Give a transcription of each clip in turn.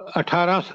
18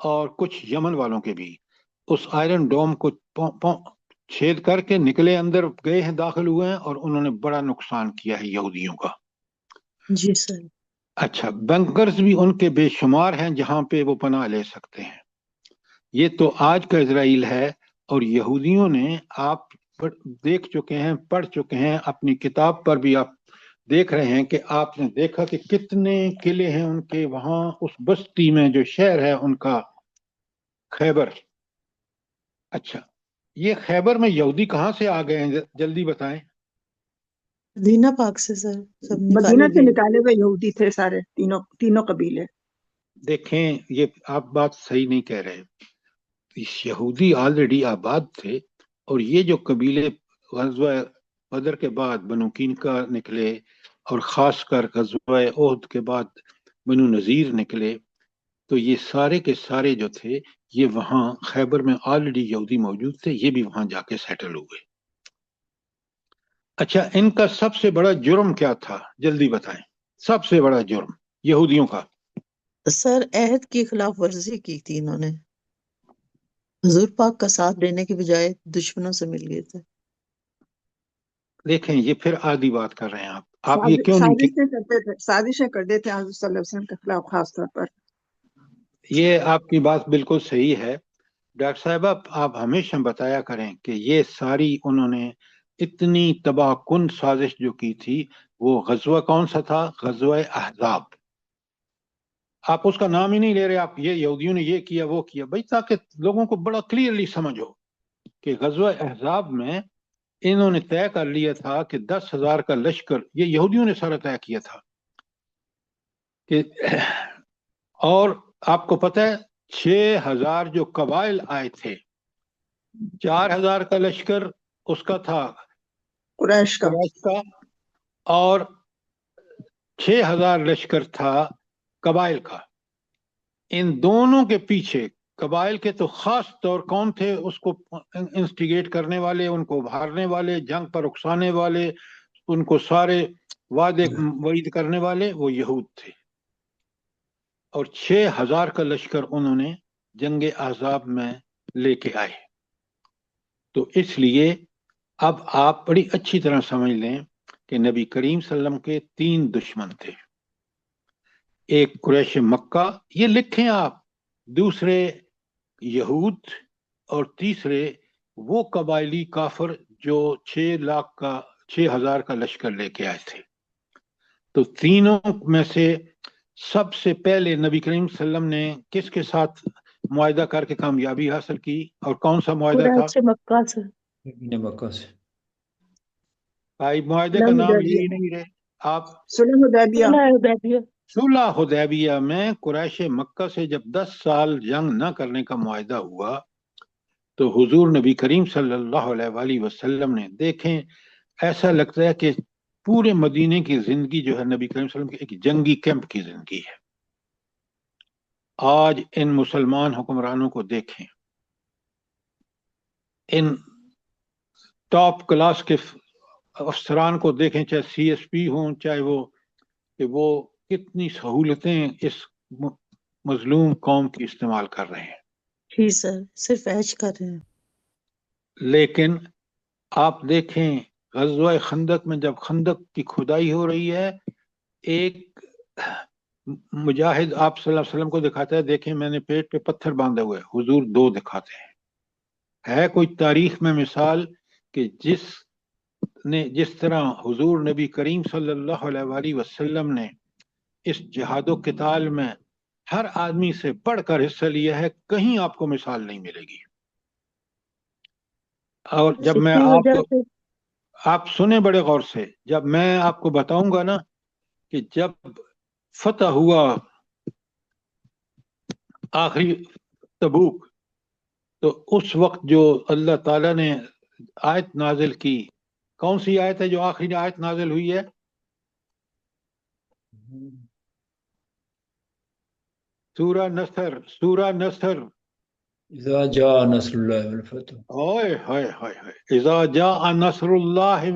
اور کچھ یمن والوں کے بھی اس آئرن ڈوم کو چھید کر کے نکلے، اندر گئے ہیں، داخل ہوئے ہیں، اور انہوں نے بڑا نقصان کیا ہے یہودیوں کا۔ جی سر۔ اچھا، بنکرز بھی ان کے بے شمار ہیں جہاں پہ وہ پناہ لے سکتے ہیں۔ یہ تو آج کا اسرائیل ہے، اور یہودیوں نے آپ دیکھ چکے ہیں، پڑھ چکے ہیں، اپنی کتاب پر بھی آپ دیکھ رہے ہیں کہ آپ نے دیکھا کہ کتنے قلعے ہیں ان کے وہاں اس بستی میں جو شہر ہے ان کا، خیبر۔ اچھا، یہ خیبر میں یہودی کہاں سے آ گئے ہیں، جلدی بتائیں۔ مدینہ پاک سے سر، سب مدینہ نکالے سے گئے۔ نکالے ہوئے یہودی تھے سارے، تینوں قبیلے۔ دیکھیں، یہ آپ بات صحیح نہیں کہہ رہے، یہودی آلریڈی آباد تھے، اور یہ جو قبیلے غزوہ بدر کے بعد بنو قینقاع نکلے، اور خاص کر غزوہ احد کے بعد بنو نذیر نکلے، تو یہ سارے کے سارے جو تھے یہ وہاں خیبر میں آلریڈی یہودی موجود تھے، یہ بھی وہاں جا کے سیٹل ہوئے۔ اچھا، ان کا سب سے بڑا جرم کیا تھا، جلدی بتائیں، سب سے بڑا جرم یہودیوں کا؟ سر عہد کی خلاف ورزی کی تھی انہوں نے، حضور پاک کا ساتھ دینے کے بجائے دشمنوں سے مل گئے تھے۔ دیکھیں، یہ پھر آدھی بات کر رہے ہیں آپ یہ کیوں نہیں کہ سازشیں کرتے تھے، سازشیں کرتے تھے حضرت صلی اللہ علیہ وسلم کے خلاف خاص طور پر۔ یہ آپ کی بات بالکل صحیح ہے ڈاکٹر صاحبہ، آپ ہمیشہ بتایا کریں کہ یہ ساری انہوں نے اتنی تباہ کن سازش جو کی تھی، وہ غزوہ کون سا تھا؟ غزوہ احزاب۔ آپ اس کا نام ہی نہیں لے رہے، آپ یہ یہودیوں نے یہ کیا وہ کیا، بھائی تاکہ لوگوں کو بڑا کلیئرلی سمجھ ہو کہ غزوہ احزاب میں انہوں نے طے کر لیا تھا کہ 10,000 کا لشکر، یہ یہودیوں نے سارا طے کیا تھا کہ، اور آپ کو پتہ ہے 6,000 جو قبائل آئے تھے، 4,000 کا لشکر اس کا تھا قریش کا، قریش کا، اور 6,000 لشکر تھا قبائل کا۔ ان دونوں کے پیچھے قبائل کے تو خاص طور کون تھے، اس کو انسٹیگیٹ کرنے والے، ان کو ابھارنے والے، جنگ پر اکسانے والے، ان کو سارے وعدے وعید کرنے والے، وہ یہود تھے۔ اور 6,000 کا لشکر انہوں نے جنگ احزاب میں لے کے آئے۔ تو اس لیے اب آپ بڑی اچھی طرح سمجھ لیں کہ نبی کریم صلی اللہ علیہ وسلم کے 3 دشمن تھے، ایک قریش مکہ، یہ لکھیں آپ، دوسرے یہود، اور تیسرے وہ قبائلی کافر جو 6,000 کا لشکر لے کے آئے تھے۔ تو تینوں میں سے سب سے پہلے نبی کریم صلی اللہ علیہ وسلم نے کس کے ساتھ معاہدہ کر کے کامیابی حاصل کی، اور کون سا معاہدہ تھا؟ قریش مکہ سے۔ مکہ سے بھائی معاہدے کا صلح نام لے حدیبیہ، ہی نہیں رہے آپ۔ صلح حدیبیہ۔ صلح حدیبیہ۔ صلح حدیبیہ میں قریش مکہ سے جب 10 سال جنگ نہ کرنے کا معاہدہ ہوا، تو حضور نبی کریم صلی اللہ علیہ وآلہ وسلم نے، دیکھیں ایسا لگتا ہے کہ پورے مدینے کی زندگی جو ہے نبی کریم صلی اللہ علیہ وسلم کی ایک جنگی کیمپ کی زندگی ہے۔ آج ان مسلمان حکمرانوں کو دیکھیں، ان ٹاپ کلاس کے افسران کو دیکھیں، چاہے سی ایس پی ہوں، چاہے وہ کتنی سہولتیں اس مظلوم قوم کی استعمال کر رہے ہیں۔ جی سر، صرف عیش کر رہے ہیں۔ لیکن آپ دیکھیں غزوہ خندق میں جب خندق کی کھدائی ہو رہی ہے، ایک مجاہد آپ صلی اللہ علیہ وسلم کو دکھاتا ہے، دیکھیں میں نے پیٹ پہ پتھر باندھے ہوئے، حضور 2 دکھاتے ہیں۔ ہے کوئی تاریخ میں مثال کہ جس طرح حضور نبی کریم صلی اللہ علیہ وآلہ وسلم نے اس جہاد و قتال میں ہر آدمی سے بڑھ کر حصہ لیا ہے، کہیں آپ کو مثال نہیں ملے گی۔ اور جب میں اسی وجہ سے آپ سنیں بڑے غور سے، جب میں آپ کو بتاؤں گا نا کہ جب فتح ہوا آخری تبوک، تو اس وقت جو اللہ تعالیٰ نے آیت نازل کی، کون سی آیت ہے جو آخری آیت نازل ہوئی ہے؟ سورہ نصر۔ اذا جاء نصر اللہ والفتح اوئے ہوئے ہوئے ہوئے، اذا جاء نصر اللہ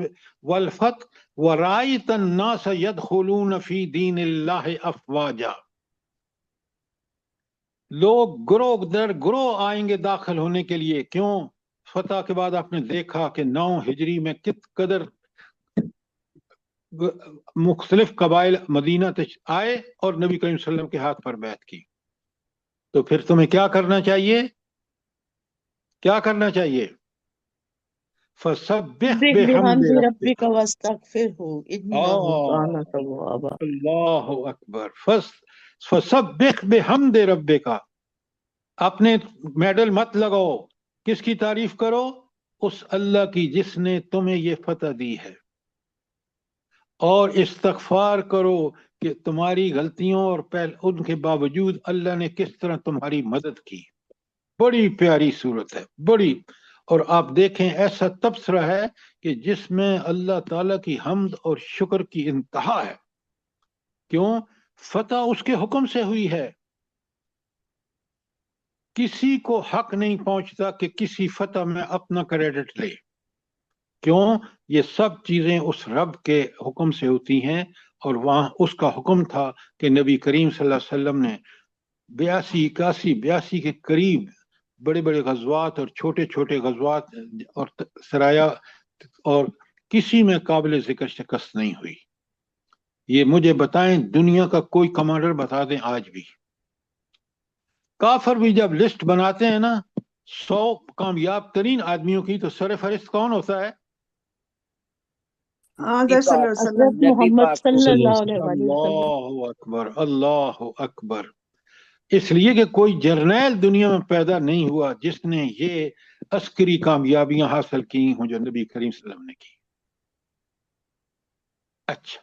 والفتح ورأیت الناس يدخلون فی دین اللہ افواجا۔ لوگ گروہ در گروہ آئیں گے داخل ہونے کے لیے. کیوں؟ فتح کے بعد آپ نے دیکھا کہ 9 ہجری میں کت قدر مختلف قبائل مدینہ آئے اور نبی کریم صلی اللہ علیہ وسلم کے ہاتھ پر بیعت کی. تو پھر تمہیں کیا کرنا چاہیے؟ کیا کرنا چاہیے؟ فَسَبِّحْ بِحَمْدِ بِحَمْدِ رَبِّكَ. رَبِّكَ وَاسْتَغْفِرْهُ إِنَّهُ كَانَ تَوَّابًا. اللہ اکبر. فَسَبِّحْ بِحَمْدِ رَبِّكَ. اپنے میڈل مت لگاؤ، کس کی تعریف کرو؟ اس اللہ کی جس نے تمہیں یہ فتح دی ہے، اور استغفار کرو کہ تمہاری غلطیوں اور ان کے باوجود اللہ نے کس طرح تمہاری مدد کی. بڑی پیاری صورت ہے، بڑی. اور آپ دیکھیں ایسا تبصرہ ہے کہ جس میں اللہ تعالیٰ کی حمد اور شکر کی انتہا ہے. کیوں؟ فتح اس کے حکم سے ہوئی ہے. کسی کو حق نہیں پہنچتا کہ کسی فتح میں اپنا کریڈٹ لے. کیوں؟ یہ سب چیزیں اس رب کے حکم سے ہوتی ہیں، اور وہاں اس کا حکم تھا کہ نبی کریم صلی اللہ علیہ وسلم نے 82 کے قریب بڑے بڑے غزوات اور چھوٹے چھوٹے غزوات اور سرایا، اور کسی میں قابل ذکر شکست نہیں ہوئی. یہ مجھے بتائیں، دنیا کا کوئی کمانڈر بتا دیں آج بھی. کافر بھی جب لسٹ بناتے ہیں نا 100 کامیاب ترین آدمیوں کی، تو سر فہرست کون ہوتا ہے؟ حضرت صلی اللہ علیہ وسلم. حضرت محمد صلی اللہ علیہ وسلم. اللہ اکبر، اللہ اکبر. اس لیے کہ کوئی جرنیل دنیا میں پیدا نہیں ہوا جس نے یہ عسکری کامیابیاں حاصل کی ہوں جو نبی کریم صلی اللہ علیہ وسلم نے کی. اچھا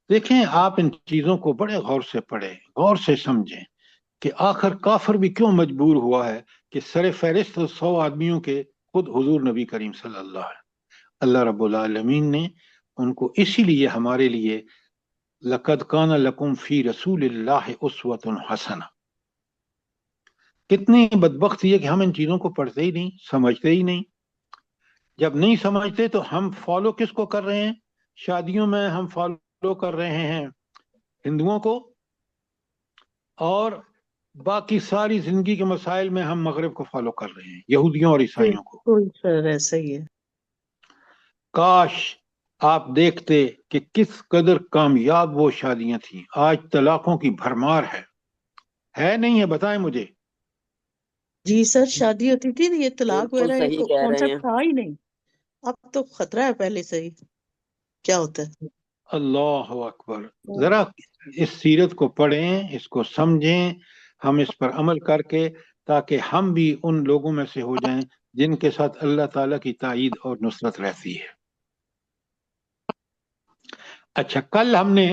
دیکھیں، آپ ان چیزوں کو بڑے غور سے پڑھیں، غور سے سمجھیں کہ آخر کافر بھی کیوں مجبور ہوا ہے کہ سر فہرست 100 آدمیوں کے خود حضور نبی کریم صلی اللہ علیہ وسلم. اللہ رب العالمین نے ان کو اسی لیے ہمارے لیے لَقَدْ كَانَ لَكُمْ فِي رَسُولِ اللَّهِ أُسْوَةٌ حَسَنَةٌ. کتنی بدبختی ہے کہ ہم ان چیزوں کو پڑھتے ہی نہیں، سمجھتے ہی نہیں. جب نہیں سمجھتے تو ہم فالو کس کو کر رہے ہیں؟ شادیوں میں ہم فالو کر رہے ہیں ہندوؤں کو، اور باقی ساری زندگی کے مسائل میں ہم مغرب کو فالو کر رہے ہیں، یہودیوں اور عیسائیوں کو. بالکل سر ایسا ہی ہے. کاش آپ دیکھتے کہ کس قدر کامیاب وہ شادیاں تھیں. آج طلاقوں کی بھرمار ہے نہیں ہے؟ بتائیں مجھے. جی سر، شادی ہوتی تھی یہ طلاق بالکل وغیرہ صحیح کہہ رہے کانسیپٹ ہیں. تھا ہی نہیں. اب تو خطرہ ہے پہلے سے ہی. کیا ہوتا ہے؟ اللہ اکبر. ذرا اس سیرت کو پڑھیں، اس کو سمجھیں، ہم اس پر عمل کر کے تاکہ ہم بھی ان لوگوں میں سے ہو جائیں جن کے ساتھ اللہ تعالیٰ کی تائید اور نصرت رہتی ہے. اچھا، کل ہم نے،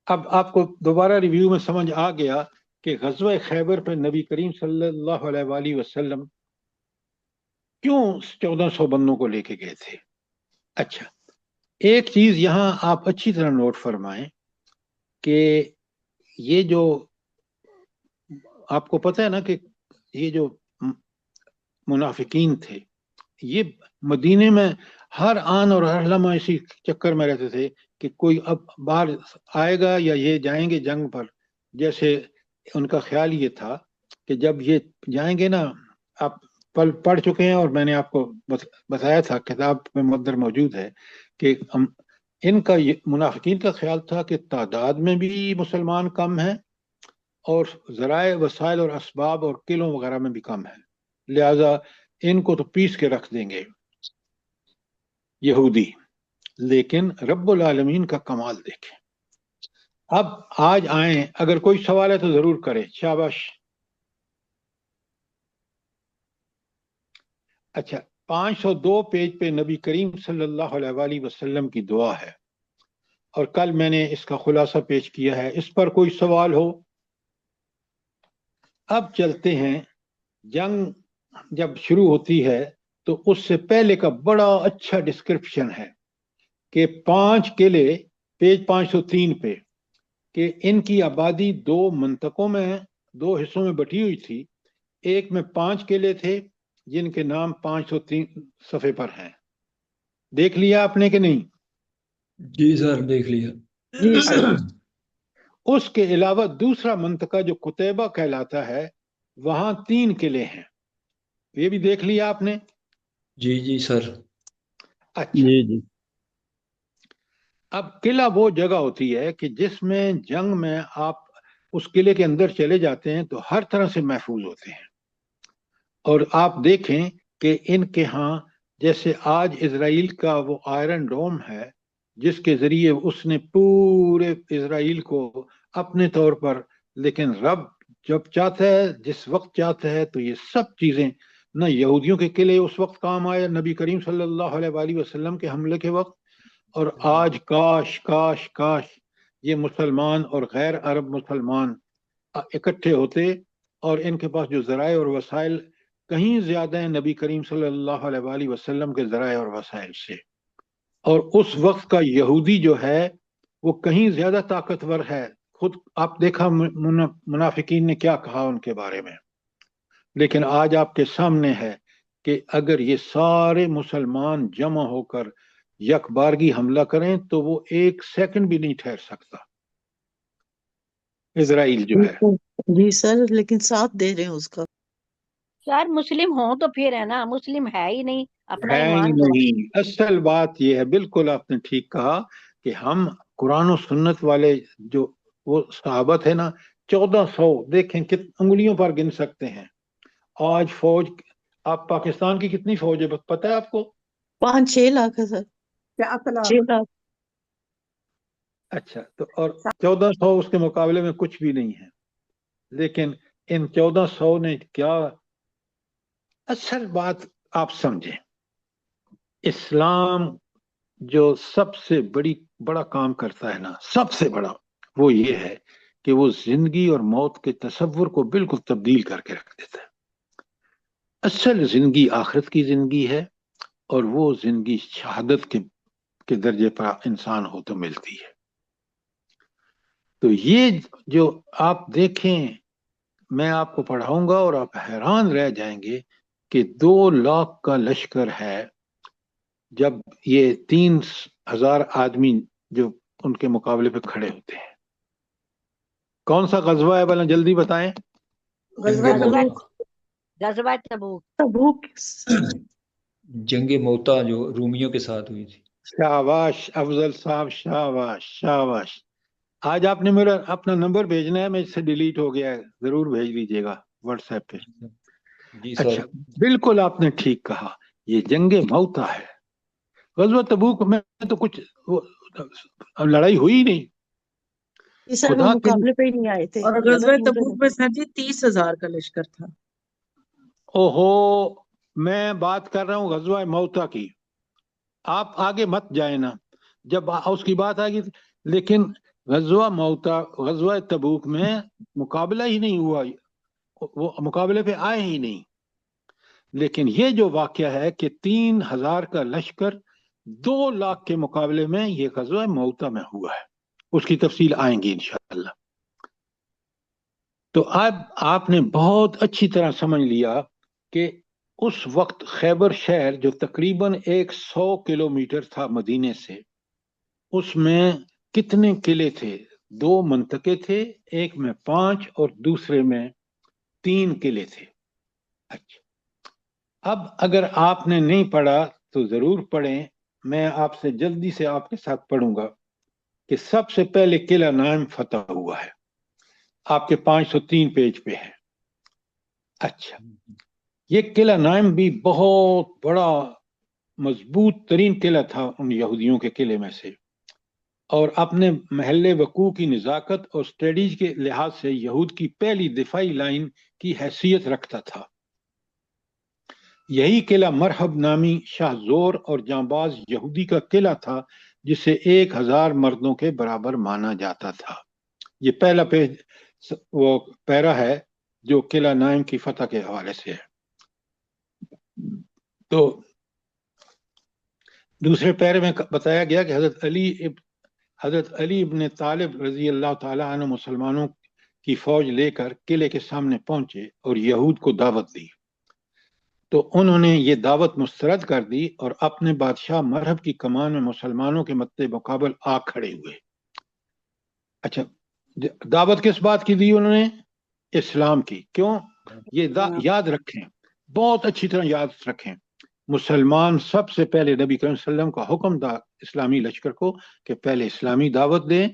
اب آپ کو دوبارہ ریویو میں سمجھ آ گیا کہ غزوہ خیبر پہ نبی کریم صلی اللہ علیہ وآلہ وسلم کیوں 1400 بندوں کو لے کے گئے تھے. اچھا، ایک چیز یہاں آپ اچھی طرح نوٹ فرمائیں کہ یہ جو آپ کو پتہ ہے نا کہ یہ جو منافقین تھے یہ مدینے میں ہر آن اور ہر لمحہ اسی چکر میں رہتے تھے کہ کوئی اب باہر آئے گا یا یہ جائیں گے جنگ پر. جیسے ان کا خیال یہ تھا کہ جب یہ جائیں گے نا، آپ پڑھ چکے ہیں اور میں نے آپ کو بتایا تھا، کتاب میں مقدر موجود ہے، کہ ان کا منافقین کا خیال تھا کہ تعداد میں بھی مسلمان کم ہیں اور ذرائع وسائل اور اسباب اور قلعوں وغیرہ میں بھی کم ہیں، لہذا ان کو تو پیس کے رکھ دیں گے یہودی. لیکن رب العالمین کا کمال دیکھیں. اب آج آئیں، اگر کوئی سوال ہے تو ضرور کریں. شاباش. اچھا، 502 پیج پہ نبی کریم صلی اللہ علیہ وآلہ وسلم کی دعا ہے، اور کل میں نے اس کا خلاصہ پیش کیا ہے. اس پر کوئی سوال ہو؟ اب چلتے ہیں. جنگ جب شروع ہوتی ہے تو اس سے پہلے کا بڑا اچھا ڈسکرپشن ہے کہ 5 قلعے، پیج 503 پہ، کہ ان کی آبادی 2 منطقوں میں، 2 حصوں میں بٹی ہوئی تھی. ایک میں 5 قلعے تھے جن کے نام 503 صفحے پر ہیں. دیکھ لیا آپ نے کہ نہیں؟ جی سر، دیکھ لیا. جی سر. اس کے علاوہ دوسرا منطقہ جو قتیبہ کہلاتا ہے، وہاں 3 قلعے ہیں، یہ بھی دیکھ لیا آپ نے؟ جی جی سر. اچھا، جی جی اب قلعہ وہ جگہ ہوتی ہے کہ جس میں جنگ میں آپ اس قلعے کے اندر چلے جاتے ہیں تو ہر طرح سے محفوظ ہوتے ہیں. اور آپ دیکھیں کہ ان کے ہاں جیسے آج اسرائیل کا وہ آئرن ڈوم ہے جس کے ذریعے اس نے پورے اسرائیل کو اپنے طور پر، لیکن رب جب چاہتا ہے جس وقت چاہتا ہے تو یہ سب چیزیں نہ یہودیوں کے قلعے اس وقت کام آئے نبی کریم صلی اللہ علیہ وآلہ وسلم کے حملے کے وقت، اور آج کاش کاش کاش یہ مسلمان اور غیر عرب مسلمان اکٹھے ہوتے اور ان کے پاس جو ذرائع اور وسائل کہیں زیادہ ہیں نبی کریم صلی اللہ علیہ وآلہ وسلم کے ذرائع اور وسائل سے، اور اس وقت کا یہودی جو ہے وہ کہیں زیادہ طاقتور ہے. خود آپ دیکھا منافقین نے کیا کہا ان کے بارے میں، لیکن آج آپ کے سامنے ہے کہ اگر یہ سارے مسلمان جمع ہو کر یک بارگی حملہ کریں تو وہ 1 سیکنڈ بھی نہیں ٹھہر سکتا اسرائیل جو ہے. جی سر، لیکن ساتھ دے رہے ہیں اس کا. سر مسلم ہوں تو پھر ہے نا، مسلم ہے ہی نہیں، اپنا ہے ہی ایمان تو نہیں. اصل بات یہ ہے، بالکل آپ نے ٹھیک کہا کہ ہم قرآن و سنت والے جو وہ صحابہ تھے نا، 1400 دیکھیں انگلیوں پر گن سکتے ہیں. آج فوج، آپ پاکستان کی کتنی فوج ہے پتہ ہے آپ کو؟ 5-6 لاکھ ہے سر. 7 لاکھ. 6 لاکھ. اچھا، تو اور 1400 اس کے مقابلے میں کچھ بھی نہیں ہے. لیکن ان 1400 نے کیا، اصل بات آپ سمجھیں، اسلام جو سب سے بڑا کام کرتا ہے نا، سب سے بڑا وہ یہ ہے کہ وہ زندگی اور موت کے تصور کو بالکل تبدیل کر کے رکھ دیتا ہے. اصل زندگی آخرت کی زندگی ہے، اور وہ زندگی شہادت کے درجے پر انسان ہو تو ملتی ہے. تو یہ جو آپ دیکھیں، میں آپ کو پڑھاؤں گا اور آپ حیران رہ جائیں گے کہ 2 لاکھ کا لشکر ہے، جب یہ 3000 آدمی جو ان کے مقابلے پہ کھڑے ہوتے ہیں. کون سا غزوہ ہے بھلا جلدی بتائیں؟ غزوہ جنگ تبوک. موتا. غزوہ تبوک. تبوک. جنگ موتا جو رومیوں کے ساتھ ہوئی تھی. شاباش افضل صاحب، شاباش شاباش. آج آپ نے میرا اپنا نمبر بھیجنا ہے، میں اس سے ڈیلیٹ ہو گیا ہے، ضرور بھیج دیجیے گا واٹس ایپ پہ. جی سر. اچھا، بالکل آپ نے ٹھیک کہا، یہ جنگ موتا ہے. غزوہ تبوک میں تو کچھ لڑائی ہوئی نہیں. یہ سر وہ خدا کے مقابلے پہ ہی نہیں آئے تھے. اور غزوہ تبوک میں سر جی 30,000 کا لشکر تھا. اوہو، میں بات کر رہا ہوں غزوہ موتا کی، آپ آگے مت جائیں نا، جب اس کی بات آئے گی. لیکن غزوہ موتا، غزوہ تبوک میں مقابلہ ہی نہیں ہوا، وہ مقابلے پہ آئے ہی نہیں. لیکن یہ جو واقعہ ہے کہ 3000 کا لشکر 2 لاکھ کے مقابلے میں، یہ غزوہ موتا میں ہوا ہے، اس کی تفصیل آئیں گی انشاءاللہ. تو اب آپ نے بہت اچھی طرح سمجھ لیا کہ اس وقت خیبر شہر جو تقریباً 100 کلومیٹر تھا مدینے سے، اس میں کتنے قلعے تھے؟ 2 منطقے تھے، ایک میں 5 اور دوسرے میں 3 قلعے تھے. اچھا، اب اگر آپ نے نہیں پڑھا تو ضرور پڑھیں، میں آپ سے جلدی سے آپ کے ساتھ پڑھوں گا کہ سب سے پہلے قلعہ نائم فتح ہوا ہے، آپ کے 503 پیج پہ ہے. اچھا، یہ قلعہ نائم بھی بہت بڑا مضبوط ترین قلعہ تھا ان یہودیوں کے قلعے میں سے، اور اپنے محل وقوع کی نزاکت اور اسٹریٹجی کے لحاظ سے یہود کی پہلی دفاعی لائن کی حیثیت رکھتا تھا. یہی قلعہ مرحب نامی شاہ زور اور جانباز یہودی کا قلعہ تھا جسے 1000 مردوں کے برابر مانا جاتا تھا. یہ پہلا پیج وہ پیرا ہے جو قلعہ نائم کی فتح کے حوالے سے ہے. تو دوسرے پیرے میں بتایا گیا کہ حضرت علی ابن طالب رضی اللہ تعالی عنہ مسلمانوں کی فوج لے کر قلعے کے سامنے پہنچے اور یہود کو دعوت دی، تو انہوں نے یہ دعوت مسترد کر دی اور اپنے بادشاہ مرحب کی کمان میں مسلمانوں کے مد مقابل آ کھڑے ہوئے. اچھا، دعوت کس بات کی دی انہوں نے؟ اسلام کی. کیوں؟ یہ یاد رکھیں، بہت اچھی طرح یاد رکھیں، مسلمان سب سے پہلے نبی کریم صلی اللہ علیہ وسلم کا حکم تھا اسلامی لشکر کو کہ پہلے اسلامی دعوت دیں،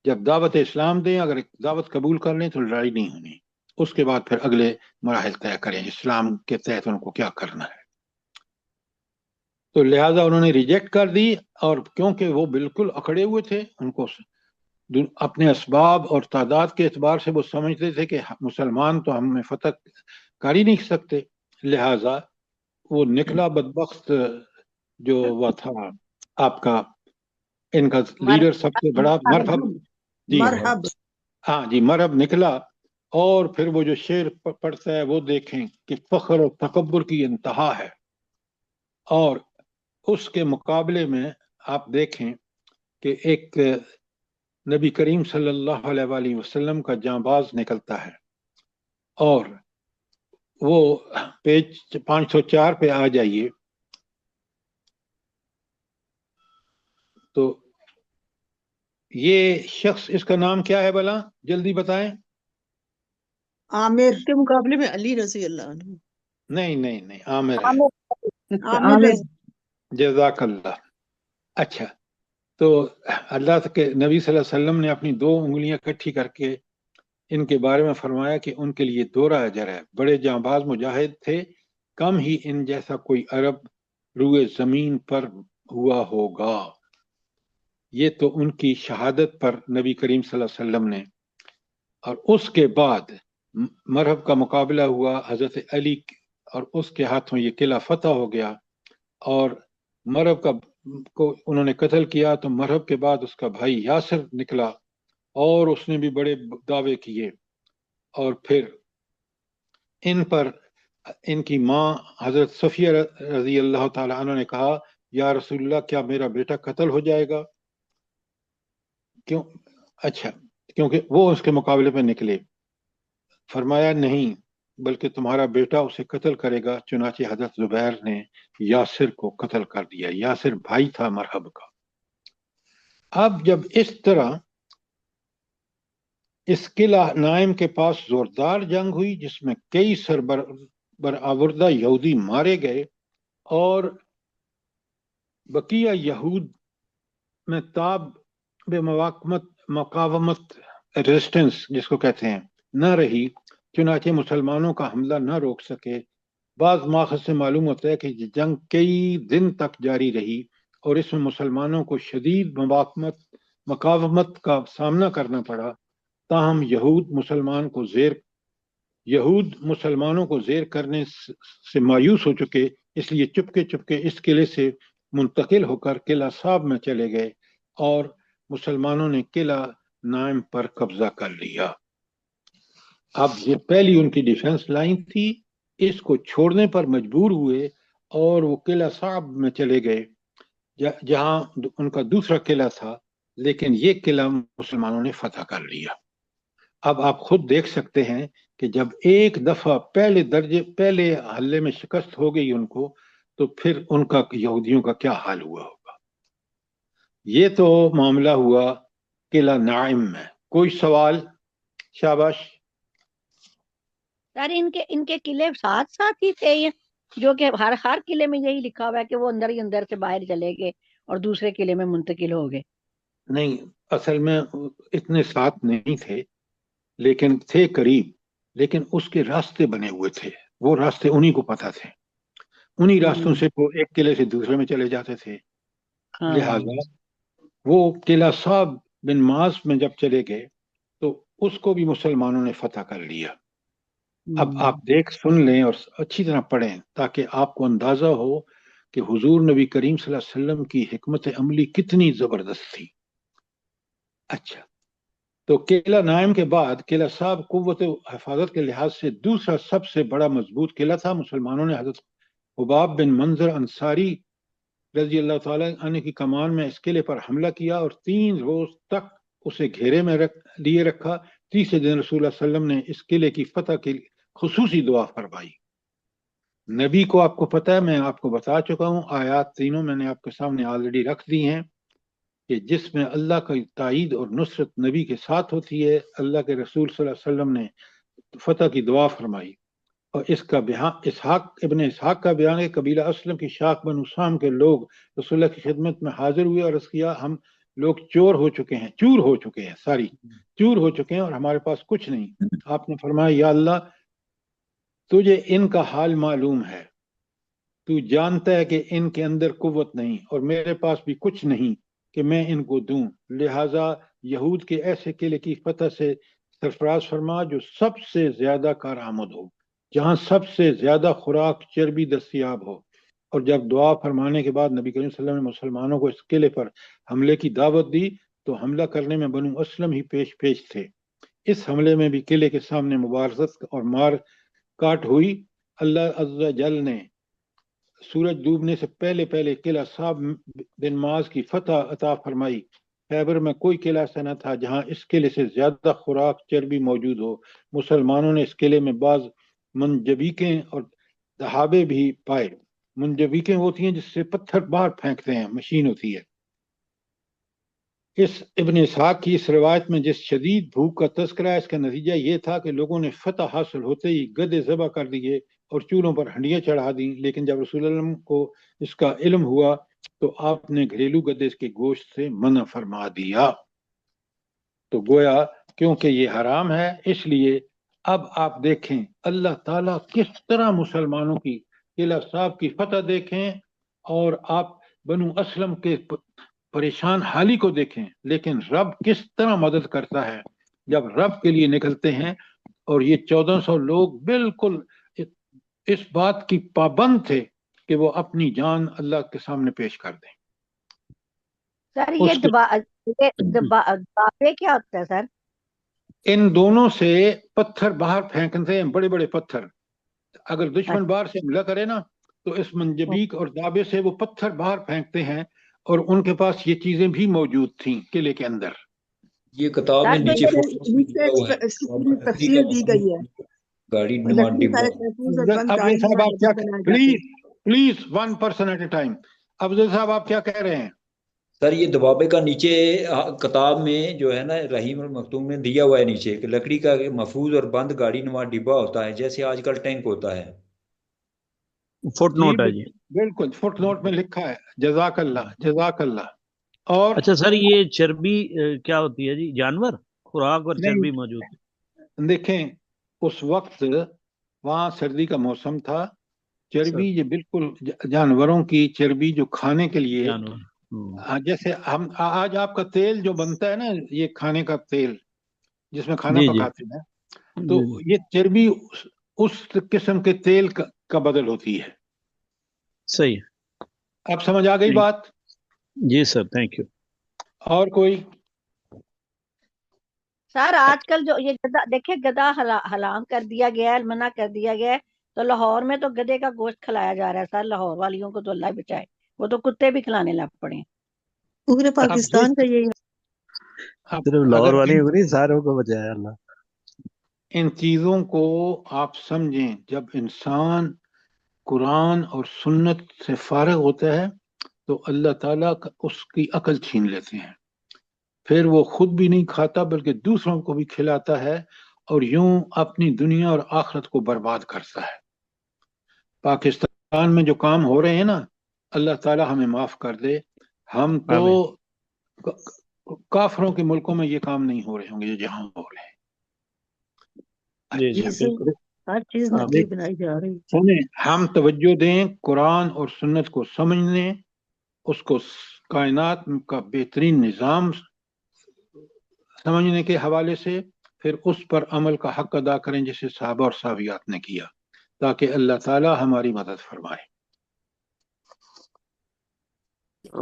جب دعوت اسلام دیں، اگر دعوت قبول کر لیں تو لڑائی نہیں ہونی، اس کے بعد پھر اگلے مراحل طے کریں اسلام کے تحت ان کو کیا کرنا ہے۔ تو لہٰذا انہوں نے ریجیکٹ کر دی، اور کیونکہ وہ بالکل اکڑے ہوئے تھے، ان کو اپنے اسباب اور تعداد کے اعتبار سے وہ سمجھتے تھے کہ مسلمان تو ہم میں فتح کر ہی نہیں سکتے، لہٰذا وہ نکلا بدبخت جو وہ تھا آپ کا ان کا لیڈر سب سے بڑا مرہب، جی مرحب، ہاں جی مرہب نکلا، اور پھر وہ جو شعر پڑھتا ہے وہ دیکھیں کہ فخر اور تکبر کی انتہا ہے، اور اس کے مقابلے میں آپ دیکھیں کہ ایک نبی کریم صلی اللہ علیہ وآلہ وسلم کا جانباز نکلتا ہے، اور وہ پیج 504 پہ آ جائیے، تو یہ شخص، اس کا نام کیا ہے بلا، جلدی بتائیں۔ عامر، کے مقابلے میں علی رضی اللہ عنہ۔ نہیں عامر ہے، عامر جزاک اللہ۔ اچھا، تو اللہ کے نبی صلی اللہ علیہ وسلم نے اپنی 2 انگلیاں اکٹھی کر کے ان کے بارے میں فرمایا کہ ان کے لیے دوہرا اجر ہے، بڑے جانباز مجاہد تھے، کم ہی ان جیسا کوئی عرب روئے زمین پر ہوا ہوگا۔ یہ تو ان کی شہادت پر نبی کریم صلی اللہ علیہ وسلم نے، اور اس کے بعد مرہب کا مقابلہ ہوا حضرت علی، اور اس کے ہاتھوں یہ قلعہ فتح ہو گیا، اور مرہب کو انہوں نے قتل کیا، تو مرہب کے بعد اس کا بھائی یاسر نکلا، اور اس نے بھی بڑے دعوے کیے، اور پھر ان پر ان کی ماں حضرت صفیہ رضی اللہ تعالی عنہ نے کہا، یا رسول اللہ کیا میرا بیٹا قتل ہو جائے گا؟ کیوں؟ اچھا، کیونکہ وہ اس کے مقابلے پہ نکلے، فرمایا نہیں، بلکہ تمہارا بیٹا اسے قتل کرے گا، چنانچہ حضرت زبیر نے یاسر کو قتل کر دیا، یاسر بھائی تھا مرحب کا۔ اب جب اس طرح اس قلعہ نائم کے پاس زوردار جنگ ہوئی، جس میں کئی برآوردہ یہودی مارے گئے، اور بقیہ یہود میں تاب بے مقاومت ریزسٹنس جس کو کہتے ہیں نہ رہی، چنانچہ مسلمانوں کا حملہ نہ روک سکے۔ بعض ماخذ سے معلوم ہوتا ہے کہ یہ جنگ کئی دن تک جاری رہی، اور اس میں مسلمانوں کو شدید مقاومت کا سامنا کرنا پڑا، تاہم یہود مسلمانوں کو زیر کرنے سے مایوس ہو چکے، اس لیے چپکے اس قلعے سے منتقل ہو کر قلعہ صاحب میں چلے گئے، اور مسلمانوں نے قلعہ نائم پر قبضہ کر لیا۔ اب یہ پہلی ان کی ڈیفنس لائن تھی، اس کو چھوڑنے پر مجبور ہوئے، اور وہ قلعہ صاحب میں چلے گئے جہاں ان کا دوسرا قلعہ تھا، لیکن یہ قلعہ مسلمانوں نے فتح کر لیا۔ اب آپ خود دیکھ سکتے ہیں کہ جب ایک دفعہ پہلے حملے میں شکست ہو گئی ان کو، تو پھر ان کا یہودیوں کا کیا حال ہوا ہوگا۔ یہ تو معاملہ ہوا قلعہ نائم میں۔ کوئی سوال؟ شاباش۔ سر ان کے قلعے ساتھ ہی تھے، جو کہ ہر قلعے میں یہی لکھا ہوا ہے کہ وہ اندر ہی اندر سے باہر چلے گئے اور دوسرے قلعے میں منتقل ہو گئے؟ نہیں، اصل میں اتنے ساتھ نہیں تھے، لیکن تھے قریب، لیکن اس کے راستے بنے ہوئے تھے، وہ راستے انہی کو پتہ تھے، انہی راستوں سے وہ ایک قلعے سے دوسرے میں چلے جاتے تھے۔ لہذا وہ قلعہ صاحب بن معاذ میں جب چلے گئے تو اس کو بھی مسلمانوں نے فتح کر لیا۔ اب آپ سن لیں اور اچھی طرح پڑھیں تاکہ آپ کو اندازہ ہو کہ حضور نبی کریم صلی اللہ علیہ وسلم کی حکمت عملی کتنی زبردست تھی۔ اچھا، تو قلعہ نائم کے بعد قلعہ صاحب قوت حفاظت کے لحاظ سے دوسرا سب سے بڑا مضبوط قلعہ تھا۔ مسلمانوں نے حضرت حباب بن منظر انصاری رضی اللہ تعالیٰ عنہ کی کمان میں اس قلعے پر حملہ کیا، اور 3 روز تک اسے گھیرے میں لیے رکھا۔ تیسرے دن رسول اللہ صلی اللہ علیہ وسلم نے اس قلعے کی فتح کے لیے خصوصی دعا فرمائی۔ نبی کو آپ کو پتہ ہے، میں آپ کو بتا چکا ہوں، آیات تینوں میں نے آپ کے سامنے آلریڈی رکھ دی ہیں، کہ جس میں اللہ کا تائید اور نصرت نبی کے ساتھ ہوتی ہے۔ اللہ کے رسول صلی اللہ علیہ وسلم نے فتح کی دعا فرمائی. اور اس کا بیان ابن اسحاق کا بیان ہے قبیلہ اسلم کی شاخ بنو سام کے لوگ رسول اللہ کی خدمت میں حاضر ہوئے اور عرض کیا ہم لوگ چور ہو چکے ہیں چور ہو چکے ہیں اور ہمارے پاس کچھ نہیں. آپ نے فرمایا یا اللہ تجھے ان کا حال معلوم ہے, تو جانتا ہے کہ ان کے اندر قوت نہیں اور میرے پاس بھی کچھ نہیں کہ میں ان کو دوں, لہٰذا یہود کے ایسے قلعے کی فتح سے سرفراز فرما جو سب سے زیادہ کارآمد ہو, جہاں سب سے زیادہ خوراک چربی دستیاب ہو. اور جب دعا فرمانے کے بعد نبی کریم صلی اللہ علیہ وسلم نے مسلمانوں کو اس قلعے پر حملے کی دعوت دی تو حملہ کرنے میں بنو اسلم ہی پیش تھے. اس حملے میں بھی قلعے کے سامنے مبارزت اور مار کاٹ ہوئی. اللہ عز و جل نے سورج ڈوبنے سے پہلے قلعہ صاحب بن معاذ کی فتح عطا فرمائی. خیبر میں کوئی قلعہ ایسا نہ تھا جہاں اس قلعے سے زیادہ خوراک چربی موجود ہو. مسلمانوں نے اس قلعے میں بعض منجبیکیں اور دہابے بھی پائے. منجبیکیں ہوتی ہیں جس سے پتھر باہر پھینکتے ہیں, مشین ہوتی ہے. اس ابن اسحاق کی اس روایت میں جس شدید بھوک کا تذکرہ ہے اس کا نتیجہ یہ تھا کہ لوگوں نے فتح حاصل ہوتے ہی گدے ذبح کر دیے اور چولہوں پر ہنڈیاں چڑھا دیں. لیکن جب رسول اللہ کو اس کا علم ہوا تو آپ نے گھریلو گدے کے گوشت سے منع فرما دیا. تو گویا کیونکہ یہ حرام ہے اس لیے اب آپ دیکھیں اللہ تعالیٰ کس طرح مسلمانوں کی قلعہ صاحب کی فتح دیکھیں اور آپ بنو اسلم کے پریشان حالی کو دیکھیں, لیکن رب کس طرح مدد کرتا ہے جب رب کے لیے نکلتے ہیں. اور یہ 1400 لوگ بالکل اس بات کی پابند تھے کہ وہ اپنی جان اللہ کے سامنے پیش کر دیں. سر یہ دباوے کیا ہوتا ہے سر؟ ان دونوں سے پتھر باہر پھینکتے ہیں, بڑے بڑے پتھر. اگر دشمن باہر سے حملہ کرے نا تو اس منجبیک اور دابے سے وہ پتھر باہر پھینکتے ہیں, اور ان کے پاس یہ چیزیں بھی موجود تھیں قلعے کے اندر. یہ کتاب میں نیچے اس کی پوری تفصیل دی گئی ہے. گاڑی نماز ڈبا. افضل صاحب آپ کیا please 1 person at a time. افضل صاحب آپ کیا کہہ رہے ہیں؟ سر یہ دبابے کا نیچے کتاب میں جو ہے نا رحیم المختوم میں دیا ہوا ہے نیچے کہ لکڑی کا محفوظ اور بند گاڑی نما ڈبا ہوتا ہے جیسے آج کل ٹینک ہوتا ہے. فٹ نوٹ ہے جی, بالکل فٹ نوٹ میں لکھا ہے. جزاک اللہ. اور اچھا سر یہ چربی کیا ہوتی ہے جی؟ جانور خوراک اور چربی موجود؟ دیکھیں اس وقت وہاں سردی کا موسم تھا. چربی یہ بالکل جانوروں کی چربی جو کھانے کے لیے, جیسے ہم آج آپ کا تیل جو بنتا ہے نا, یہ کھانے کا تیل جس میں کھانا پکاتے ہیں, تو یہ چربی اس قسم کے تیل کا بدل ہوتی ہے. صحیح, اب سمجھ آ گئی بات؟ جی سر, تھینک یو. اور کوئی سر آج کل جو یہ گدا دیکھیں گدا حرام کر دیا گیا ہے, منع کر دیا گیا ہے, تو لاہور میں تو گدے کا گوشت کھلایا جا رہا ہے. سر لاہور والیوں کو تو اللہ بچائے, وہ تو کتے بھی کھلانے لگ پڑے. پورے پاکستان کا یہی صرف لاہور والے کو نہیں, ساروں کو بچایا اللہ. ان چیزوں کو آپ سمجھیں, جب انسان قرآن اور سنت سے فارغ ہوتا ہے تو اللہ تعالیٰ اس کی عقل چھین لیتے ہیں. پھر وہ خود بھی نہیں کھاتا بلکہ دوسروں کو بھی کھلاتا ہے, اور یوں اپنی دنیا اور آخرت کو برباد کرتا ہے. پاکستان میں جو کام ہو رہے ہیں نا, اللہ تعالیٰ ہمیں معاف کر دے. ہم تو کافروں کے ملکوں میں یہ کام نہیں ہو رہے ہوں گے جہاں ہو رہے ہیں. ہر چیز نقلی بنائی جا رہی ہے. ہم توجہ دیں قرآن اور سنت کو سمجھنے, اس کو کائنات کا بہترین نظام سمجھنے کے حوالے سے, پھر اس پر عمل کا حق ادا کریں جسے صحابہ اور صحابیات نے کیا, تاکہ اللہ تعالی ہماری مدد فرمائے.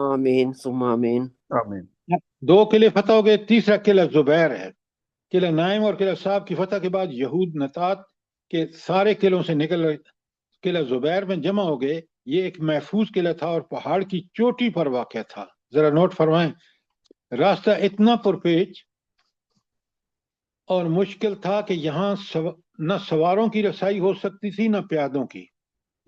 آمین ثم آمین. 2 قلعے فتح ہو گئے, تیسرا قلعہ زبیر ہے. قلعہ نائم اور قلعہ صاحب کی فتح کے بعد یہود نطات کے سارے قلعوں سے نکل قلعہ زبیر میں جمع ہو گئے. یہ ایک محفوظ قلعہ تھا اور پہاڑ کی چوٹی پر واقع تھا. ذرا نوٹ فرمائیں, راستہ اتنا پرپیچ اور مشکل تھا کہ یہاں نہ سواروں کی رسائی ہو سکتی تھی نہ پیادوں کی,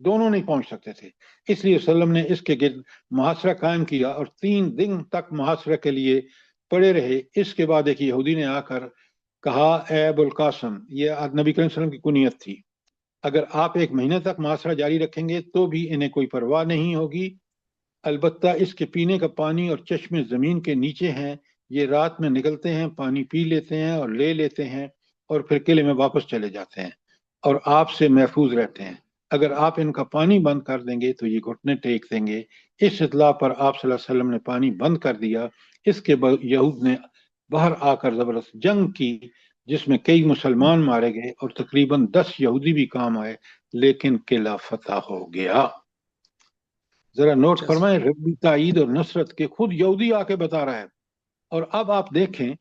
دونوں نہیں پہنچ سکتے تھے. اس لیے وسلم نے اس کے گرد محاصرہ قائم کیا اور 3 دن تک محاصرہ کے لیے پڑے رہے. اس کے بعد ایک یہودی نے آ کر کہا اے ابو القاسم، یہ نبی کریم صلی اللہ علیہ وسلم کی کنیت تھی، اگر آپ ایک مہینے تک معاشرہ جاری رکھیں گے تو بھی انہیں کوئی پرواہ نہیں ہوگی، البتہ اس کے پینے کا پانی اور چشمے زمین کے نیچے ہیں، یہ رات میں نکلتے ہیں، پانی پی لیتے ہیں اور لے لیتے ہیں اور پھر قلعے میں واپس چلے جاتے ہیں اور آپ سے محفوظ رہتے ہیں، اگر آپ ان کا پانی بند کر دیں گے تو یہ گھٹنے ٹیک دیں گے۔ اس اطلاع پر آپ صلی اللہ علیہ وسلم نے پانی بند کر دیا۔ اس کے بعد یہود نے باہر آ کر زبردست جنگ کی جس میں کئی مسلمان مارے گئے اور تقریباً 10 یہودی بھی کام آئے، لیکن قلعہ فتح ہو گیا۔ ذرا نوٹ فرمائیں، ربی تائید اور نصرت کے خود یہودی آ کے بتا رہا ہے۔ اور اب آپ دیکھیں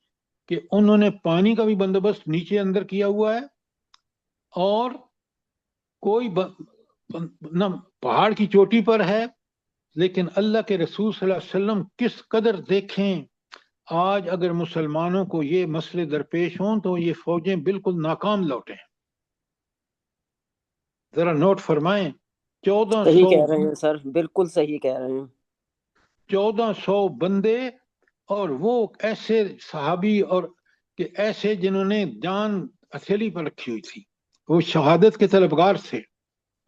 کہ انہوں نے پانی کا بھی بندوبست نیچے اندر کیا ہوا ہے، اور کوئی نہ پہاڑ کی چوٹی پر ہے، لیکن اللہ کے رسول صلی اللہ علیہ وسلم کس قدر دیکھیں، آج اگر مسلمانوں کو یہ مسئلے درپیش ہوں تو یہ فوجیں بالکل ناکام لوٹیں۔ ذرا نوٹ فرمائیں، صحیح کہہ رہے ہیں سر، بالکل صحیح کہہ رہے ہیں۔ 1400 بندے، اور وہ ایسے صحابی اور کہ ایسے جنہوں نے جان ہتھیلی پر رکھی ہوئی تھی، وہ شہادت کے طلبگار تھے۔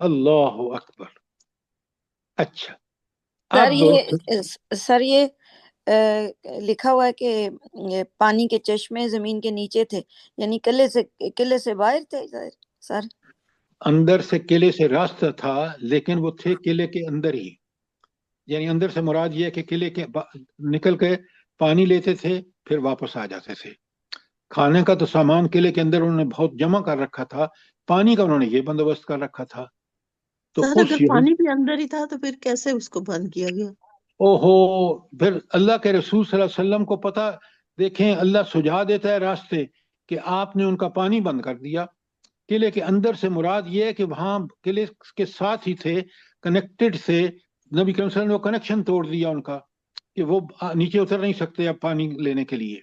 اللہ اکبر۔ اچھا سر یہ لکھا ہوا ہے کہ پانی کے چشمے زمین کے نیچے تھے، یعنی قلعے سے باہر تھے سر؟ اندر سے قلعے سے راستہ تھا، لیکن وہ تھے قلعے کے اندر ہی، یعنی اندر سے مراد یہ ہے کہ قلعے کے نکل کے پانی لیتے تھے پھر واپس آ جاتے تھے۔ کھانے کا تو سامان قلعے کے اندر انہوں نے بہت جمع کر رکھا تھا، پانی کا انہوں نے یہ بندوبست کر رکھا تھا۔ تو اگر پانی بھی اندر ہی تھا تو پھر کیسے اس کو بند کیا گیا؟ پھر اللہ کے رسول صلی اللہ علیہ وسلم کو پتا، دیکھیں اللہ سجھا دیتا ہے راستے، کہ آپ نے ان کا پانی بند کر دیا۔ قلعے کے اندر سے مراد یہ ہے کہ وہاں قلعے کے ساتھ ہی تھے، کنیکٹڈ تھے، نبی کریم صلی اللہ علیہ وسلم نے وہ کنیکشن توڑ دیا ان کا کہ وہ نیچے اتر نہیں سکتے اب پانی لینے کے لیے۔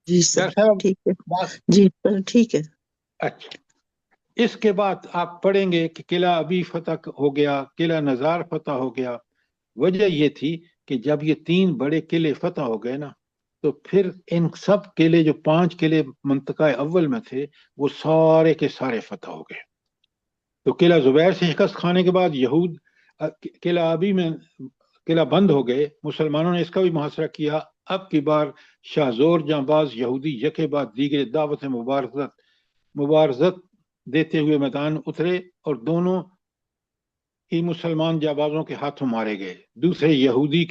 جی سر ٹھیک ہے، جی سر ٹھیک ہے۔ اچھا، اس کے بعد آپ پڑھیں گے کہ قلعہ ابھی فتح ہو گیا، قلعہ نزار فتح ہو گیا۔ وجہ یہ تھی کہ جب یہ 3 بڑے قلعے فتح ہو گئے نا، تو پھر ان سب قلعے جو 5 قلعے منطقہ اول میں تھے وہ سارے کے سارے فتح ہو گئے۔ تو قلعہ زبیر سے شکست کھانے کے بعد یہود قلعہ ابھی میں قلعہ بند ہو گئے، مسلمانوں نے اس کا بھی محاصرہ کیا۔ اب کی بار شاہ زور جاں باز یہودی یکے بعد دیگر دعوت مبارزت دیتے ہوئے میدان اترے اور دونوں ہی مسلمان جانبازوں کے ہاتھوں مارے گئے۔ دوسرے یہودی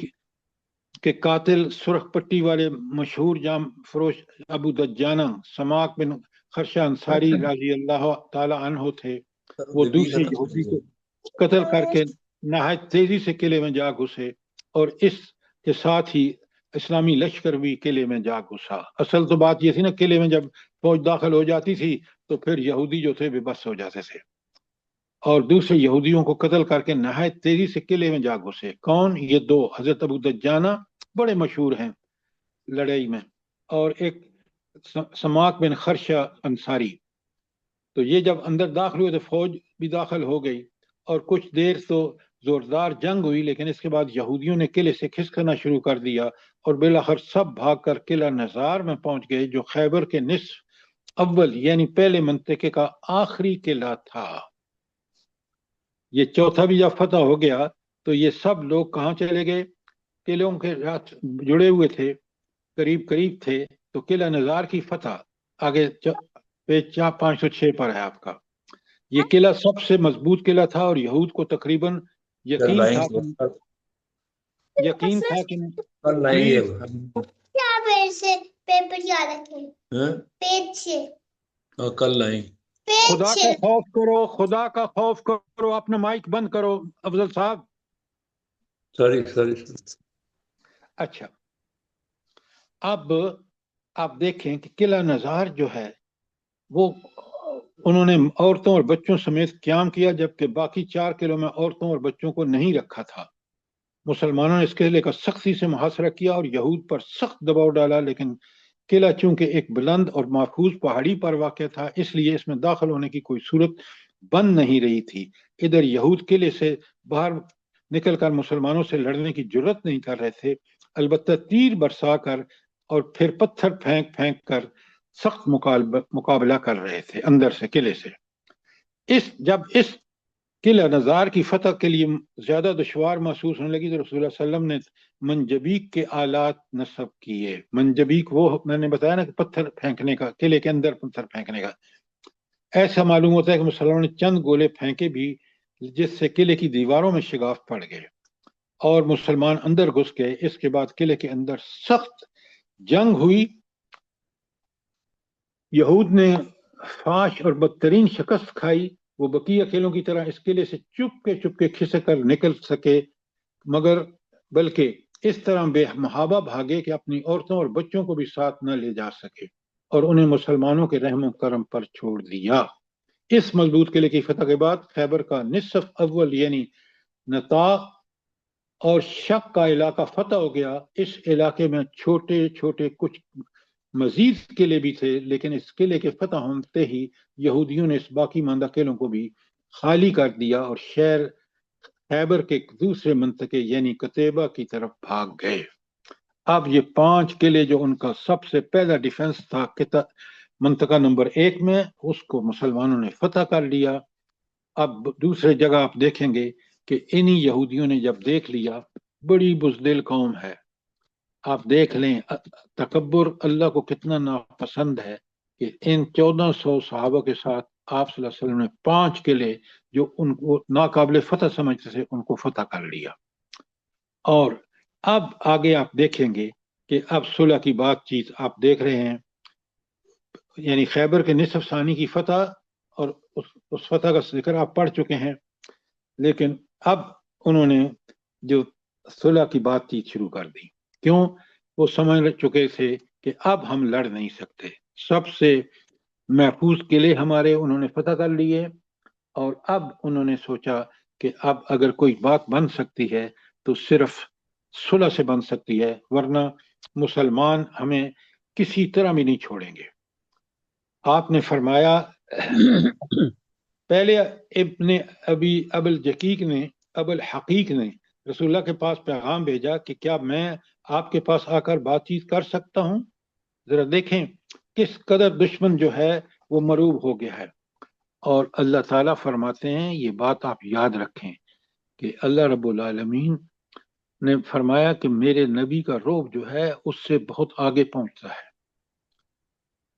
کے قاتل سرخ پٹی والے مشہور جام فروش ابو دجانہ سماک بن خرشہ انصاری رضی اللہ تعالی عنہ تھے۔ وہ دوسرے یہودی کو قتل کر کے نہایت تیزی سے قلعے میں جا گھسے، اور اس کے ساتھ ہی اسلامی لشکر بھی قلعے میں جا گھسا۔ اصل تو بات یہ تھی نا، قلعے میں جب فوج داخل ہو جاتی تھی تو پھر یہودی جو تھے بے بس ہو جاتے تھے، اور دوسرے یہودیوں کو قتل کر کے نہایت تیزی سے قلعے میں جا گھسے۔ کون؟ یہ 2، حضرت ابو دجانہ بڑے مشہور ہیں لڑائی میں، اور ایک سماک بن خرشہ انصاری۔ تو یہ جب اندر داخل ہوئے تو فوج بھی داخل ہو گئی، اور کچھ دیر تو زوردار جنگ ہوئی، لیکن اس کے بعد یہودیوں نے قلعے سے کھسکنا شروع کر دیا اور بالآخر سب بھاگ کر قلعہ نزار میں پہنچ گئے، جو خیبر کے نصف اول یعنی پہلے منطقے کا آخری قلعہ تھا۔ یہ چوتھا بھی جب فتح ہو گیا تو یہ سب لوگ کہاں چلے گئے؟ قلعوں کے ساتھ جڑے ہوئے تھے، قریب قریب تھے، تو قلعہ نزار کی فتح آگے پیج 506 پر ہے آپ کا۔ یہ قلعہ سب سے مضبوط قلعہ تھا، اور یہود کو تقریباً یقین تھا کہ کل لائیں۔ خدا کا خوف کرو، خدا کا خوف کرو، اپنا مائک بند کرو افضل صاحب۔ سوری۔ اچھا، اب آپ دیکھیں کہ قلعہ نزار جو ہے وہ انہوں نے عورتوں اور بچوں سمیت قیام کیا، جبکہ باقی 4 قلعوں میں عورتوں اور بچوں کو نہیں رکھا تھا۔ مسلمانوں نے اس قلعے کا سختی سے محاصرہ کیا اور یہود پر سخت دباؤ ڈالا، لیکن قلعہ چونکہ ایک بلند اور محفوظ پہاڑی پر واقع تھا، اس لیے اس میں داخل ہونے کی کوئی صورت بن نہیں رہی تھی۔ ادھر یہود قلعے سے باہر نکل کر مسلمانوں سے لڑنے کی جرت نہیں کر رہے تھے، البتہ تیر برسا کر اور پھر پتھر پھینک پھینک کر سخت مقابلہ کر رہے تھے اندر سے قلعے سے۔ جب اس قلعہ نزار کی فتح کے لیے زیادہ دشوار محسوس ہونے لگی تو رسول اللہ صلی اللہ علیہ وسلم نے منجبیک کے آلات نصب کیے۔ منجبیک وہ میں نے بتایا نا کہ پتھر پھینکنے کا، قلعے کے اندر پتھر پھینکنے کا۔ ایسا معلوم ہوتا ہے کہ مسلمانوں نے چند گولے پھینکے بھی جس سے قلعے کی دیواروں میں شگاف پڑ گئے اور مسلمان اندر گھس گئے۔ اس کے بعد قلعے کے اندر سخت جنگ ہوئی۔ یہود نے فاش اور بدترین شکست کھائی۔ وہ بقیہ قلعوں کی طرح اس قلعے سے چپ کے کھسک کر نکل سکے، مگر بلکہ اس طرح بے محابہ بھاگے کہ اپنی عورتوں اور بچوں کو بھی ساتھ نہ لے جا سکے اور انہیں مسلمانوں کے رحم و کرم پر چھوڑ دیا۔ اس مضبوط قلعے کی فتح کے بعد خیبر کا نصف اول یعنی نطاق اور شک کا علاقہ فتح ہو گیا۔ اس علاقے میں چھوٹے چھوٹے کچھ مزید قلعے بھی تھے، لیکن اس قلعے کے فتح ہوتے ہی یہودیوں نے اس باقی ماندہ قلعوں کو بھی خالی کر دیا اور شہر خیبر کے دوسرے منطقے یعنی قتیبہ کی طرف بھاگ گئے۔ اب یہ 5 قلعے جو ان کا سب سے پہلا ڈیفنس تھا منطقہ نمبر 1 میں، اس کو مسلمانوں نے فتح کر لیا۔ اب دوسرے جگہ آپ دیکھیں گے کہ انہی یہودیوں نے جب دیکھ لیا، بڑی بزدل قوم ہے، آپ دیکھ لیں تکبر اللہ کو کتنا ناپسند ہے کہ ان 1400 صحابہ کے ساتھ آپ صلی اللہ علیہ وسلم نے 5 قلعے جو ان کو ناقابل فتح سمجھتے تھے ان کو فتح کر لیا۔ اور اب آگے آپ دیکھیں گے کہ اب صلح کی بات چیت آپ دیکھ رہے ہیں، یعنی خیبر کے نصف ثانی کی فتح اور اس فتح کا ذکر آپ پڑھ چکے ہیں، لیکن اب انہوں نے جو صلح کی بات چیت شروع کر دی۔ کیوں؟ وہ سمجھ چکے تھے کہ اب ہم لڑ نہیں سکتے، سب سے محفوظ قلعے ہمارے انہوں نے فتح کر لیے، اور اب انہوں نے سوچا کہ اب اگر کوئی بات بن سکتی ہے تو صرف صلح سے بن سکتی ہے، ورنہ مسلمان ہمیں کسی طرح بھی نہیں چھوڑیں گے۔ آپ نے فرمایا، پہلے ابن ابو الحقیق نے رسول اللہ کے پاس پیغام بھیجا کہ کیا میں آپ کے پاس آ کر بات چیت کر سکتا ہوں؟ ذرا دیکھیں کس قدر دشمن جو ہے وہ مروب ہو گیا ہے۔ اور اللہ تعالیٰ فرماتے ہیں، یہ بات آپ یاد رکھیں کہ اللہ رب العالمین نے فرمایا کہ میرے نبی کا رعب جو ہے اس سے بہت آگے پہنچتا ہے،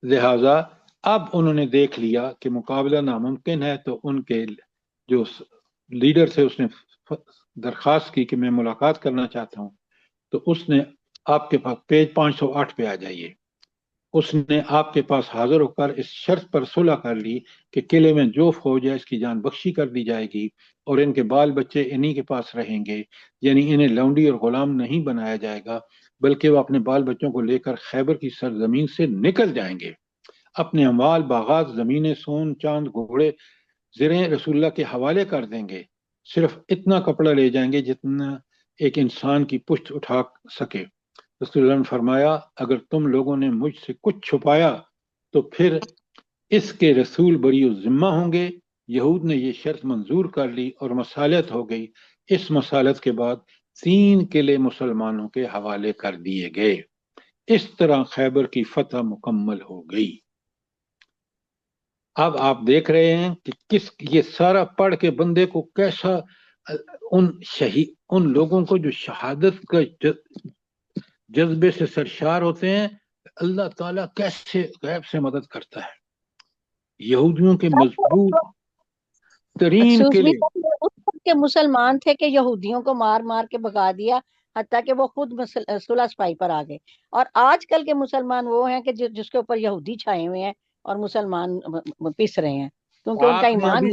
لہذا اب انہوں نے دیکھ لیا کہ مقابلہ ناممکن ہے، تو ان کے جو لیڈر تھے اس نے درخواست کی کہ میں ملاقات کرنا چاہتا ہوں، تو اس نے آپ کے پاس پیج 508 پہ آ جائیے، اس نے آپ کے پاس حاضر ہو کر اس شرط پر صلح کر لی کہ قلعے میں جو فوج ہے اس کی جان بخشی کر دی جائے گی اور ان کے بال بچے انہی کے پاس رہیں گے، یعنی انہیں لونڈی اور غلام نہیں بنایا جائے گا، بلکہ وہ اپنے بال بچوں کو لے کر خیبر کی سرزمین سے نکل جائیں گے، اپنے اموال، باغات، زمینیں، سون، چاند، گھوڑے، زریں رسول اللہ کے حوالے کر دیں گے، صرف اتنا کپڑا لے جائیں گے جتنا ایک انسان کی پشت اٹھا سکے۔ رسول اللہ نے فرمایا، اگر تم لوگوں نے مجھ سے کچھ چھپایا تو پھر اس کے رسول بری الذمہ ہوں گے۔ یہود نے یہ شرط منظور کر لی اور مصالحت ہو گئی۔ اس مصالحت کے بعد 3 قلعے مسلمانوں کے حوالے کر دیے گئے۔ اس طرح خیبر کی فتح مکمل ہو گئی۔ اب آپ دیکھ رہے ہیں کہ یہ سارا پڑھ کے بندے کو کیسا ان لوگوں کو جو شہادت کا جذبے سے سرشار ہوتے ہیں، اللہ تعالیٰ کیسے غیب سے مدد کرتا ہے۔ یہودیوں کے مضبوط ترین قلعے کے مسلمان تھے کہ یہودیوں کو مار مار کے بھگا دیا، حتیٰ کہ وہ خود صلح صفائی پر آ گئے۔ اور آج کل کے مسلمان وہ ہیں کہ جس کے اوپر یہودی چھائے ہوئے ہیں اور مسلمان پس رہے ہیں، کیونکہ ان کا ایمان۔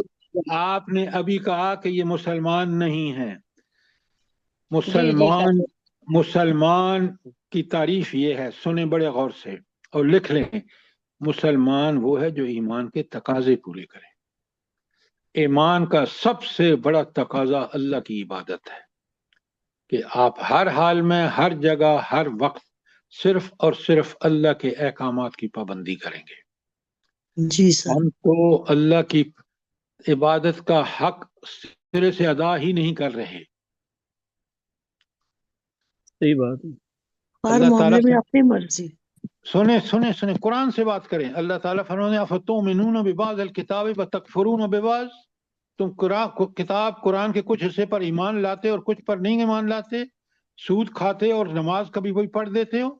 آپ نے ابھی کہا کہ یہ مسلمان نہیں ہیں۔ مسلمان کی تعریف یہ ہے، سنیں بڑے غور سے اور لکھ لیں، مسلمان وہ ہے جو ایمان کے تقاضے پورے کرے۔ ایمان کا سب سے بڑا تقاضا اللہ کی عبادت ہے کہ آپ ہر حال میں، ہر جگہ، ہر وقت صرف اور صرف اللہ کے احکامات کی پابندی کریں گے۔ جی سر، ہم تو اللہ کی عبادت کا حق سرے سے ادا ہی نہیں کر رہے۔ صحیح بات ہے۔ ہر اللہ تعالیٰ معاملے میں سے اپنی مرضی. سنیں قرآن سے بات کریں. اللہ تعالیٰ فرماتے ہیں افتؤمنون ببعض الکتاب وتکفرون ببعض، تم کتاب قرآن کے کچھ حصے پر ایمان لاتے اور کچھ پر نہیں ایمان لاتے، سود کھاتے اور نماز کبھی کوئی پڑھ دیتے ہو.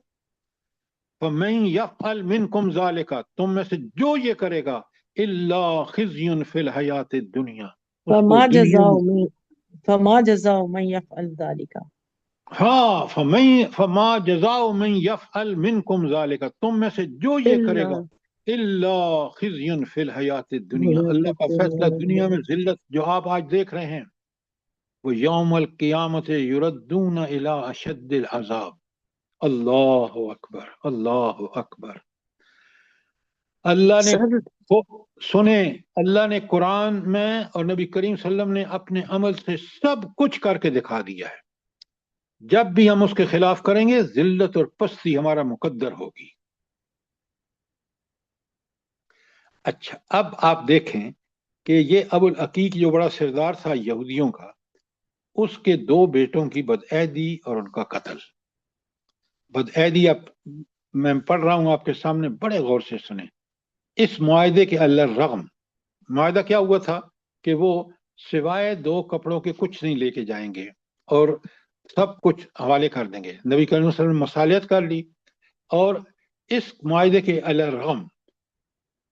فَمَن يَفْعَلْ مِنْكُمْ ذَلِكَ، تم میں سے جو یہ کرے گا، إِلَّا خِزْيٌ فِي الْحَيَاةِ الدُّنْيَا، اس کو فما دنیا جزاء میں من يفعل ذلك. ہاں فما جزاء من يفعل منكم ذلك، تم میں سے جو یہ کرے گا، الا خزي فی الحیات الدنیا، اللہ کا فیصلہ دنیا میں ذلت جو آپ آج دیکھ رہے ہیں، وہ یوم القیامت یردون الی اشد العذاب. اللہ اکبر اللہ اکبر. اللہ نے سنیں، اللہ نے قرآن میں اور نبی کریم صلی اللہ علیہ وسلم نے اپنے عمل سے سب کچھ کر کے دکھا دیا ہے. جب بھی ہم اس کے خلاف کریں گے ذلت اور پستی ہمارا مقدر ہوگی. اچھا، اب آپ دیکھیں کہ یہ ابو العقیق جو بڑا سردار تھا یہودیوں کا، اس کے 2 بیٹوں کی بدعہدی اور ان کا قتل. بدعہدی اب میں پڑھ رہا ہوں آپ کے سامنے، بڑے غور سے سنیں. اس معاہدے کے الرغم، معاہدہ کیا ہوا تھا کہ وہ سوائے 2 کپڑوں کے کچھ نہیں لے کے جائیں گے اور سب کچھ حوالے کر دیں گے. نبی کریم صلی اللہ علیہ وسلم نے مصالحت کر لی، اور اس معاہدے کے الرغم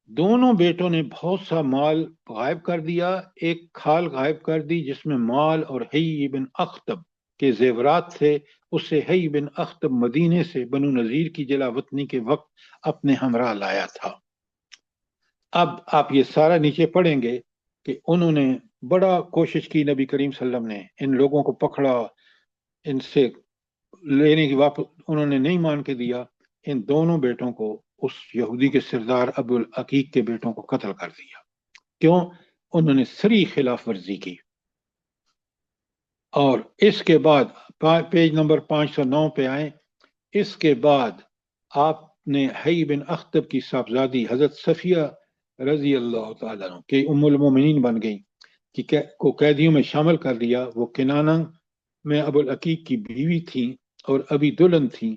دونوں بیٹوں نے بہت سا مال غائب کر دیا. ایک کھال غائب کر دی جس میں مال اور حی بن اخطب کے زیورات تھے. اس سے حی بن اخطب مدینے سے بنو نذیر کی جلا وطنی کے وقت اپنے ہمراہ لایا تھا. اب آپ یہ سارا نیچے پڑھیں گے کہ انہوں نے بڑا کوشش کی، نبی کریم صلی اللہ علیہ وسلم نے ان لوگوں کو پکڑا، ان سے لینے کی واپس انہوں نے نہیں مان کے دیا. ان دونوں بیٹوں کو اس یہودی کے سردار ابو العقیق کے بیٹوں کو قتل کر دیا. کیوں؟ انہوں نے سری خلاف ورزی کی. اور اس کے بعد پیج نمبر 509 پہ آئیں. اس کے بعد آپ نے حی بن اخطب کی صاحبزادی حضرت صفیہ رضی اللہ تعالیٰ عنہ کہ ام المومنین بن گئی کو قیدیوں میں شامل کر لیا. وہ کنانہ میں ابو العقیق کی بیوی تھیں اور ابھی دلہن تھیں.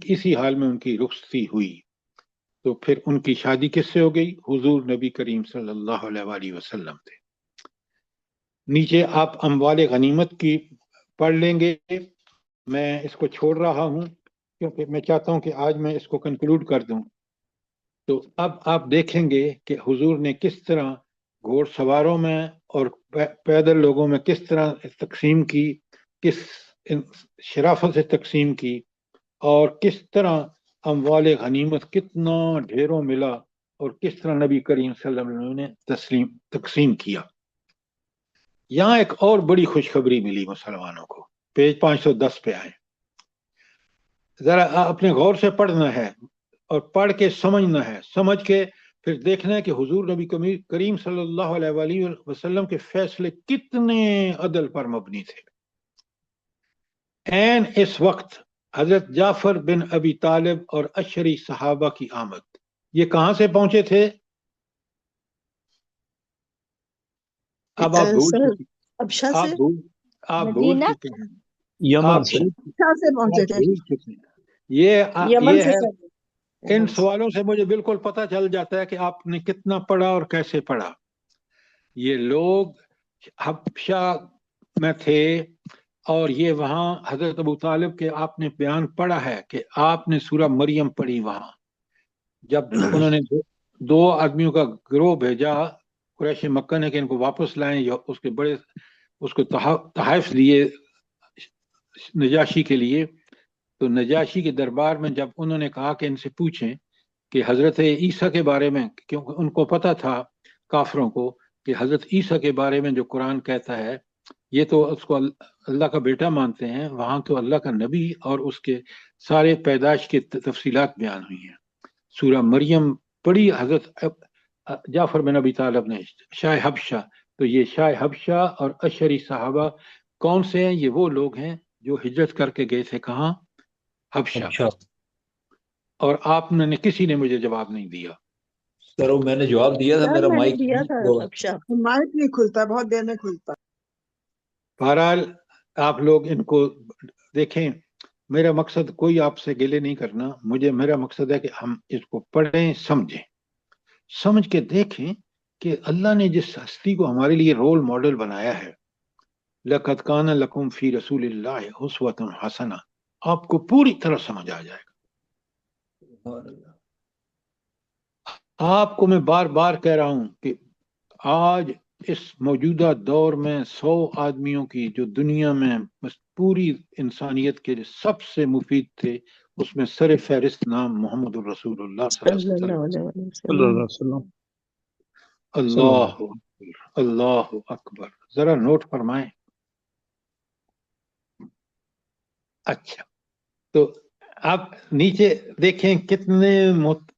اسی حال میں ان کی رخصتی ہوئی. تو پھر ان کی شادی کس سے ہو گئی؟ حضور نبی کریم صلی اللہ علیہ وآلہ وسلم تھے. نیچے آپ اموال غنیمت کی پڑھ لیں گے. میں اس کو چھوڑ رہا ہوں کیونکہ میں چاہتا ہوں کہ آج میں اس کو کنکلوڈ کر دوں. تو اب آپ دیکھیں گے کہ حضور نے کس طرح گھوڑ سواروں میں اور پیدل لوگوں میں کس طرح تقسیم کی، کس شرافت سے تقسیم کی، اور کس طرح اموال غنیمت کتنا ڈھیروں ملا، اور کس طرح نبی کریم صلی اللہ علیہ وسلم نے تقسیم کیا. یہاں ایک اور بڑی خوشخبری ملی مسلمانوں کو. پیج 510 پہ آئے. ذرا اپنے غور سے پڑھنا ہے اور پڑھ کے سمجھنا ہے، سمجھ کے پھر دیکھنا ہے کہ حضور نبی کریم صلی اللہ علیہ وآلہ وسلم کے فیصلے کتنے عدل پر مبنی تھے. این اس وقت حضرت جعفر بن ابی طالب اور اشری صحابہ کی آمد. یہ کہاں سے پہنچے تھے؟ اب آپ بھول چکے، آپ بھول چکے ہیں، یمن سے پہنچے تھے. یہ ہے. ان سوالوں سے مجھے بالکل پتہ چل جاتا ہے کہ آپ نے کتنا پڑھا اور کیسے پڑھا. یہ لوگ حبشہ میں تھے اور یہ وہاں حضرت ابو طالب کے آپ نے بیان پڑھا ہے کہ آپ نے سورہ مریم پڑھی. وہاں جب انہوں نے 2 آدمیوں کا گروہ بھیجا قریش مکہ نے کہ ان کو واپس لائیں، یا اس کو تحائف دیے نجاشی کے لیے. تو نجاشی کے دربار میں جب انہوں نے کہا کہ ان سے پوچھیں کہ حضرت عیسیٰ کے بارے میں، کیونکہ ان کو پتہ تھا کافروں کو کہ حضرت عیسیٰ کے بارے میں جو قرآن کہتا ہے، یہ تو اس کو اللہ کا بیٹا مانتے ہیں، وہاں تو اللہ کا نبی اور اس کے سارے پیدائش کی تفصیلات بیان ہوئی ہیں. سورہ مریم پڑھی حضرت جعفر بن ابی طالب نے، شاہ حبشہ. تو یہ شاہ حبشہ اور اشری صحابہ کون سے ہیں؟ یہ وہ لوگ ہیں جو ہجرت کر کے گئے تھے کہاں؟ حبشہ. اور آپ نے کسی نے مجھے جواب نہیں دیا. سر میں نے جواب دیا تھا، میرا مائک مائک نہیں کھلتا، بہت دیر میں کھلتا. بہرحال آپ لوگ ان کو دیکھیں. میرا مقصد کوئی آپ سے گلے نہیں کرنا، میرا مقصد ہے کہ ہم اس کو پڑھیں، سمجھ کے دیکھیں کہ اللہ نے جس ہستی کو ہمارے لیے رول ماڈل بنایا ہے، لَقَدْ كَانَ لَكُمْ فِي رَسُولِ اللَّهِ أُسْوَةٌ حَسَنَةٌ، آپ کو پوری طرح سمجھ آ جائے گا۔ آپ کو میں بار بار کہہ رہا ہوں کہ آج اس موجودہ دور میں 100 آدمیوں کی جو دنیا میں پوری انسانیت کے سب سے مفید تھے، اس میں سر فہرست نام محمد الرسول اللہ صلی اللہ صلی علیہ اللہ وسلم۔ علیہ صلی اللہ وسلم۔ علیہ وسلم۔ اللہ اکبر، اللہ اکبر، ذرا نوٹ فرمائیں۔ اچھا، تو آپ نیچے دیکھیں کتنے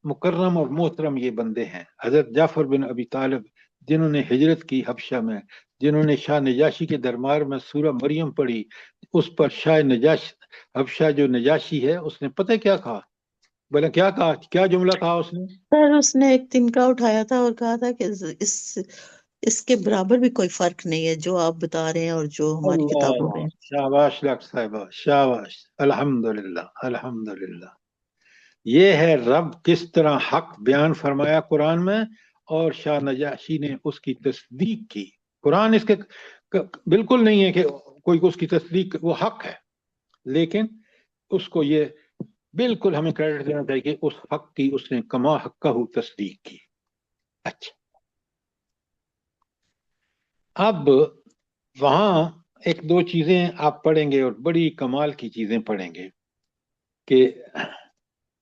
مکرم اور محترم یہ بندے ہیں۔ حضرت جعفر بن ابی طالب، جنہوں نے ہجرت کی حبشہ میں، جنہوں نے شاہ نجاشی کے دربار میں سورہ مریم پڑھی، اس پر شاہ حبشہ جو نجاشی ہے، اس نے پتہ کیا کہا؟ بولے کیا کہا، کیا جملہ کہا اس نے؟ سر اس نے ایک تنکا اٹھایا تھا اور کہا تھا کہ اس کے برابر بھی کوئی فرق نہیں ہے جو آپ بتا رہے ہیں اور جو ہماری کتابوں میں اللہ، ہے۔ شاباش ڈاکٹر صاحبہ، شاباش، الحمدللہ الحمدللہ۔ یہ ہے رب کس طرح حق بیان فرمایا قرآن میں، اور شاہ نجاشی نے اس کی تصدیق کی۔ قرآن اس کے بالکل نہیں ہے کہ کوئی اس کی تصدیق، وہ حق ہے، لیکن اس کو یہ بالکل ہمیں کریڈٹ دینا چاہیے کہ اس حق کی اس نے کما حقہ تصدیق کی۔ اچھا، اب وہاں ایک دو چیزیں آپ پڑھیں گے اور بڑی کمال کی چیزیں پڑھیں گے کہ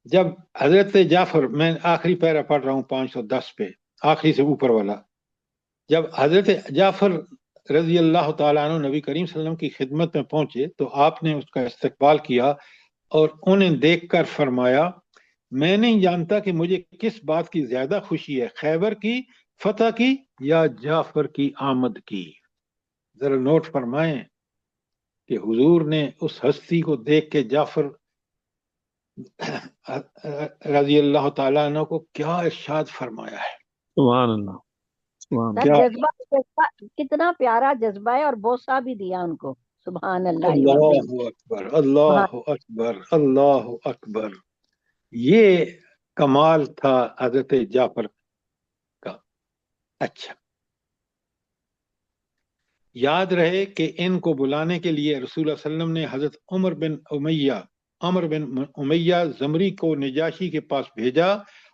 جب حضرت جعفر، میں آخری پیرا پڑھ رہا ہوں 510 پہ، آخری سے اوپر والا، جب حضرت جعفر رضی اللہ تعالیٰ عنہ نبی کریم صلی اللہ علیہ وسلم کی خدمت میں پہنچے تو آپ نے اس کا استقبال کیا اور انہیں دیکھ کر فرمایا، میں نہیں جانتا کہ مجھے کس بات کی زیادہ خوشی ہے، خیبر کی فتح کی یا جعفر کی آمد کی۔ ذرا نوٹ فرمائیں کہ حضور نے اس ہستی کو دیکھ کے جعفر رضی اللہ تعالیٰ عنہ کو کیا ارشاد فرمایا ہے۔ سبحان اللہ، سبحان سر اللہ۔ جذبہ کتنا پیارا جذبہ ہے، اور بوسہ بھی دیا ان کو۔ سبحان اللہ اللہ العظیم۔ اکبر، اللہ اکبر، اللہ اکبر۔ یہ کمال تھا حضرت جعفر کا۔ اچھا، یاد رہے کہ ان کو بلانے کے لیے رسول اللہ صلی اللہ علیہ وسلم نے حضرت عمر بن امیہ زمری کو نجاشی کے پاس بھیجا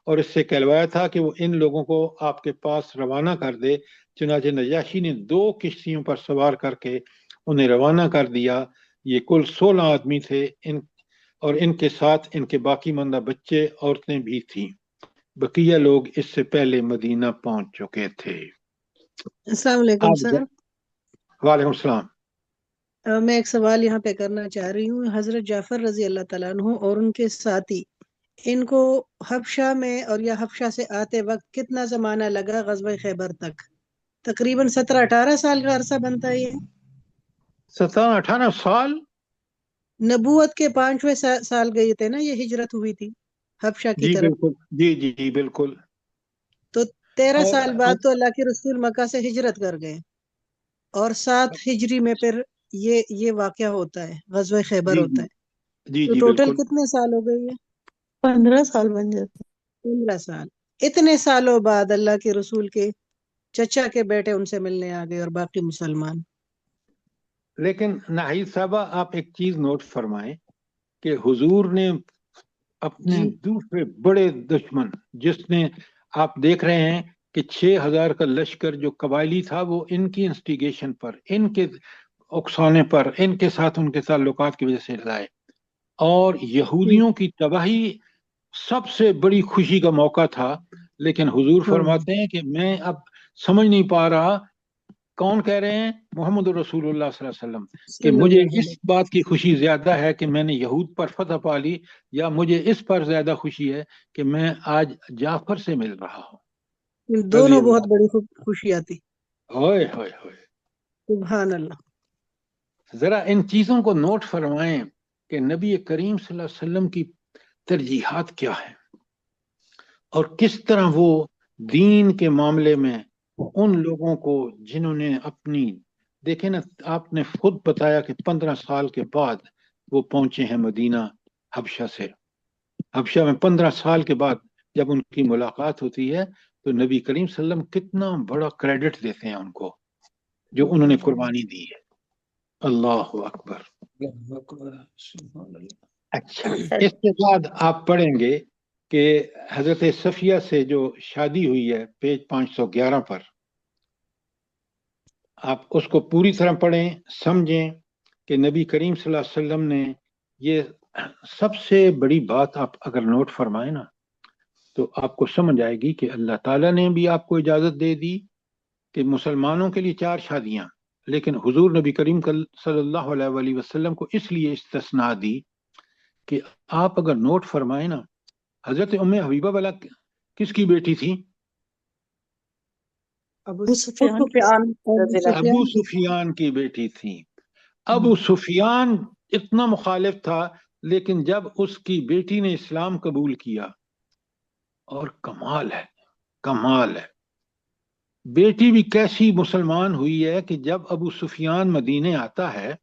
اور اس سے کہلوایا تھا کہ وہ ان لوگوں کو آپ کے پاس روانہ کر دے۔ چنانچہ نجاشی نے 2 کشتیوں پر سوار کر کے انہیں روانہ کر دیا۔ یہ کل 16 آدمی تھے، اور ان کے ساتھ ان کے باقی ماندہ بچے، عورتیں بھی تھیں۔ بقیہ لوگ اس سے پہلے مدینہ پہنچ چکے تھے۔ السلام علیکم سر۔ وعلیکم السلام۔ میں ایک سوال یہاں پہ کرنا چاہ رہی ہوں۔ حضرت جعفر رضی اللہ تعالیٰ عنہ اور ان کے ساتھی، ان کو حبشہ میں اور یا حبشہ سے آتے وقت کتنا زمانہ لگا غزوہ خیبر تک؟ تقریباً 17-18 سال کا عرصہ بنتا ہے یہ۔ 17-18 سال؟ نبوت کے 5ویں سال گئے تھے نا، یہ ہجرت ہوئی تھی حبشہ کی جی طرف۔ بالکل، جی بالکل۔ تو 13 اور سال بعد تو اللہ کے رسول مکہ سے ہجرت کر گئے، اور 7 ہجری میں پھر یہ واقعہ ہوتا ہے، غزوہ خیبر ہوتا ہے۔ جی تو ٹوٹل بالکل۔ کتنے سال ہو گئے یہ؟ 15 سال بن جاتے۔ 15 سال۔ اتنے سالوں بعد اللہ کے رسول کے چچا کے بیٹے ان سے ملنے آ گئے اور باقی مسلمان۔ لیکن ناہید صاحبہ، آپ ایک چیز نوٹ فرمائیں کہ حضور نے اپنے دوسرے بڑے دشمن، جس نے آپ دیکھ رہے ہیں کہ 6000 کا لشکر جو قبائلی تھا، وہ ان کی انسٹیگیشن پر، ان کے اکسانے پر، ان کے ساتھ ان کے تعلقات کی وجہ سے لائے، اور یہودیوں کی تباہی سب سے بڑی خوشی کا موقع تھا۔ لیکن حضور فرماتے ہیں کہ میں اب سمجھ نہیں پا رہا، کون کہہ رہے ہیں؟ محمد رسول اللہ صلی اللہ علیہ وسلم، کہ مجھے اس بات کی خوشی زیادہ ہے کہ میں نے یہود پر فتح پا لی، یا مجھے اس پر زیادہ خوشی ہے کہ میں آج جعفر سے مل رہا ہوں۔ دونوں بہت بڑی خوشی آتی۔ ہوئے ہوئے ہوئے، سبحان اللہ۔ ذرا ان چیزوں کو نوٹ فرمائیں کہ نبی کریم صلی اللہ علیہ وسلم کی ترجیحات کیا ہیں، اور کس طرح وہ دین کے معاملے میں ان لوگوں کو جنہوں نے اپنی، دیکھیں نا، آپ نے خود بتایا کہ 15 سال کے بعد وہ پہنچے ہیں مدینہ حبشہ سے. حبشہ میں 15 سال کے بعد جب ان کی ملاقات ہوتی ہے تو نبی کریم صلی اللہ علیہ وسلم کتنا بڑا کریڈٹ دیتے ہیں ان کو جو انہوں نے قربانی دی ہے. اللہ اکبر. اچھا، اس کے بعد آپ پڑھیں گے کہ حضرت صفیہ سے جو شادی ہوئی ہے پیج 511 پر، آپ اس کو پوری طرح پڑھیں، سمجھیں کہ نبی کریم صلی اللہ علیہ وسلم نے یہ سب سے بڑی بات آپ اگر نوٹ فرمائیں نا تو آپ کو سمجھ آئے گی کہ اللہ تعالیٰ نے بھی آپ کو اجازت دے دی کہ مسلمانوں کے لیے 4 شادیاں، لیکن حضور نبی کریم صلی اللہ علیہ وآلہ وسلم کو اس لیے استثناء دی کہ آپ اگر نوٹ فرمائیں نا، حضرت ام حبیبہ والا کس کی بیٹی تھی؟ ابو سفیان کی بیٹی تھی. ابو سفیان اتنا مخالف تھا، لیکن جب اس کی بیٹی نے اسلام قبول کیا، اور کمال ہے، کمال ہے، بیٹی بھی کیسی مسلمان ہوئی ہے کہ جب ابو سفیان مدینے آتا ہے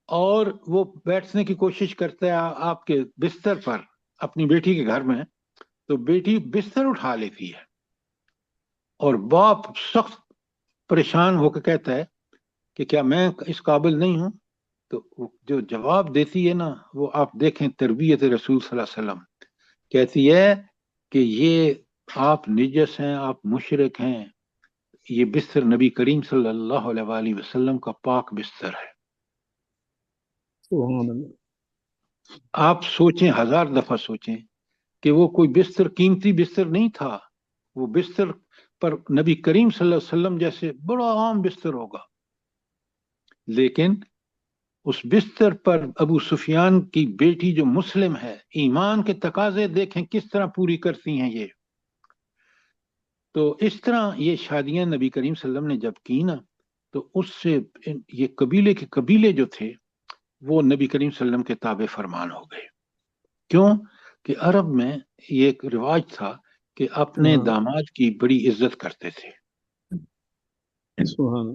اور وہ بیٹھنے کی کوشش کرتا ہے آپ کے بستر پر اپنی بیٹی کے گھر میں، تو بیٹی بستر اٹھا لیتی ہے اور باپ سخت پریشان ہو کے کہتا ہے کہ کیا میں اس قابل نہیں ہوں؟ تو جو جواب دیتی ہے نا وہ آپ دیکھیں تربیت رسول صلی اللہ علیہ وسلم. کہتی ہے کہ یہ آپ نجس ہیں، آپ مشرک ہیں، یہ بستر نبی کریم صلی اللہ علیہ وآلہ وسلم کا پاک بستر ہے. سبحان اللہ. آپ سوچیں، 1000 دفعہ سوچیں کہ وہ کوئی بستر قیمتی بستر نہیں تھا، وہ بستر پر نبی کریم صلی اللہ علیہ وسلم جیسے بڑا عام بستر ہوگا، لیکن اس بستر پر ابو سفیان کی بیٹی جو مسلم ہے، ایمان کے تقاضے دیکھیں کس طرح پوری کرتی ہیں یہ. تو اس طرح یہ شادیاں نبی کریم صلی اللہ علیہ وسلم نے جب کی نا تو اس سے یہ قبیلے کے قبیلے جو تھے وہ نبی کریم صلی اللہ علیہ وسلم کے تابع فرمان ہو گئے. کیوں کہ عرب میں یہ ایک رواج تھا کہ اپنے داماد کی بڑی عزت کرتے تھے. سبحان.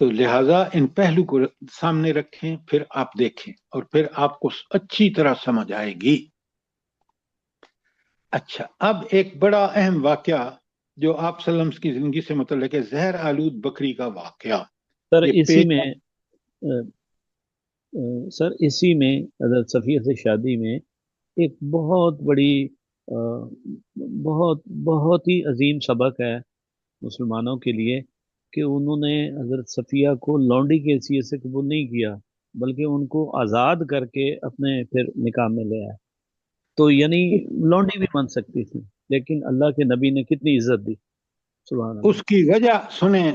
تو لہٰذا ان پہلو کو سامنے رکھیں، پھر آپ دیکھیں اور پھر آپ کو اچھی طرح سمجھ آئے گی. اچھا، اب ایک بڑا اہم واقعہ جو آپ صلی اللہ علیہ وسلم کی زندگی سے متعلق ہے، زہر آلود بکری کا واقعہ. سر اسی میں حضرت صفیہ سے شادی میں ایک بہت بڑی بہت ہی عظیم سبق ہے مسلمانوں کے لیے کہ انہوں نے حضرت صفیہ کو لونڈی کی حیثیت سے قبول نہیں کیا، بلکہ ان کو آزاد کر کے اپنے پھر نکاح میں لے آئے. تو یعنی لونڈی بھی بن سکتی تھی، لیکن اللہ کے نبی نے کتنی عزت دی. سبحان اللہ. اس کی وجہ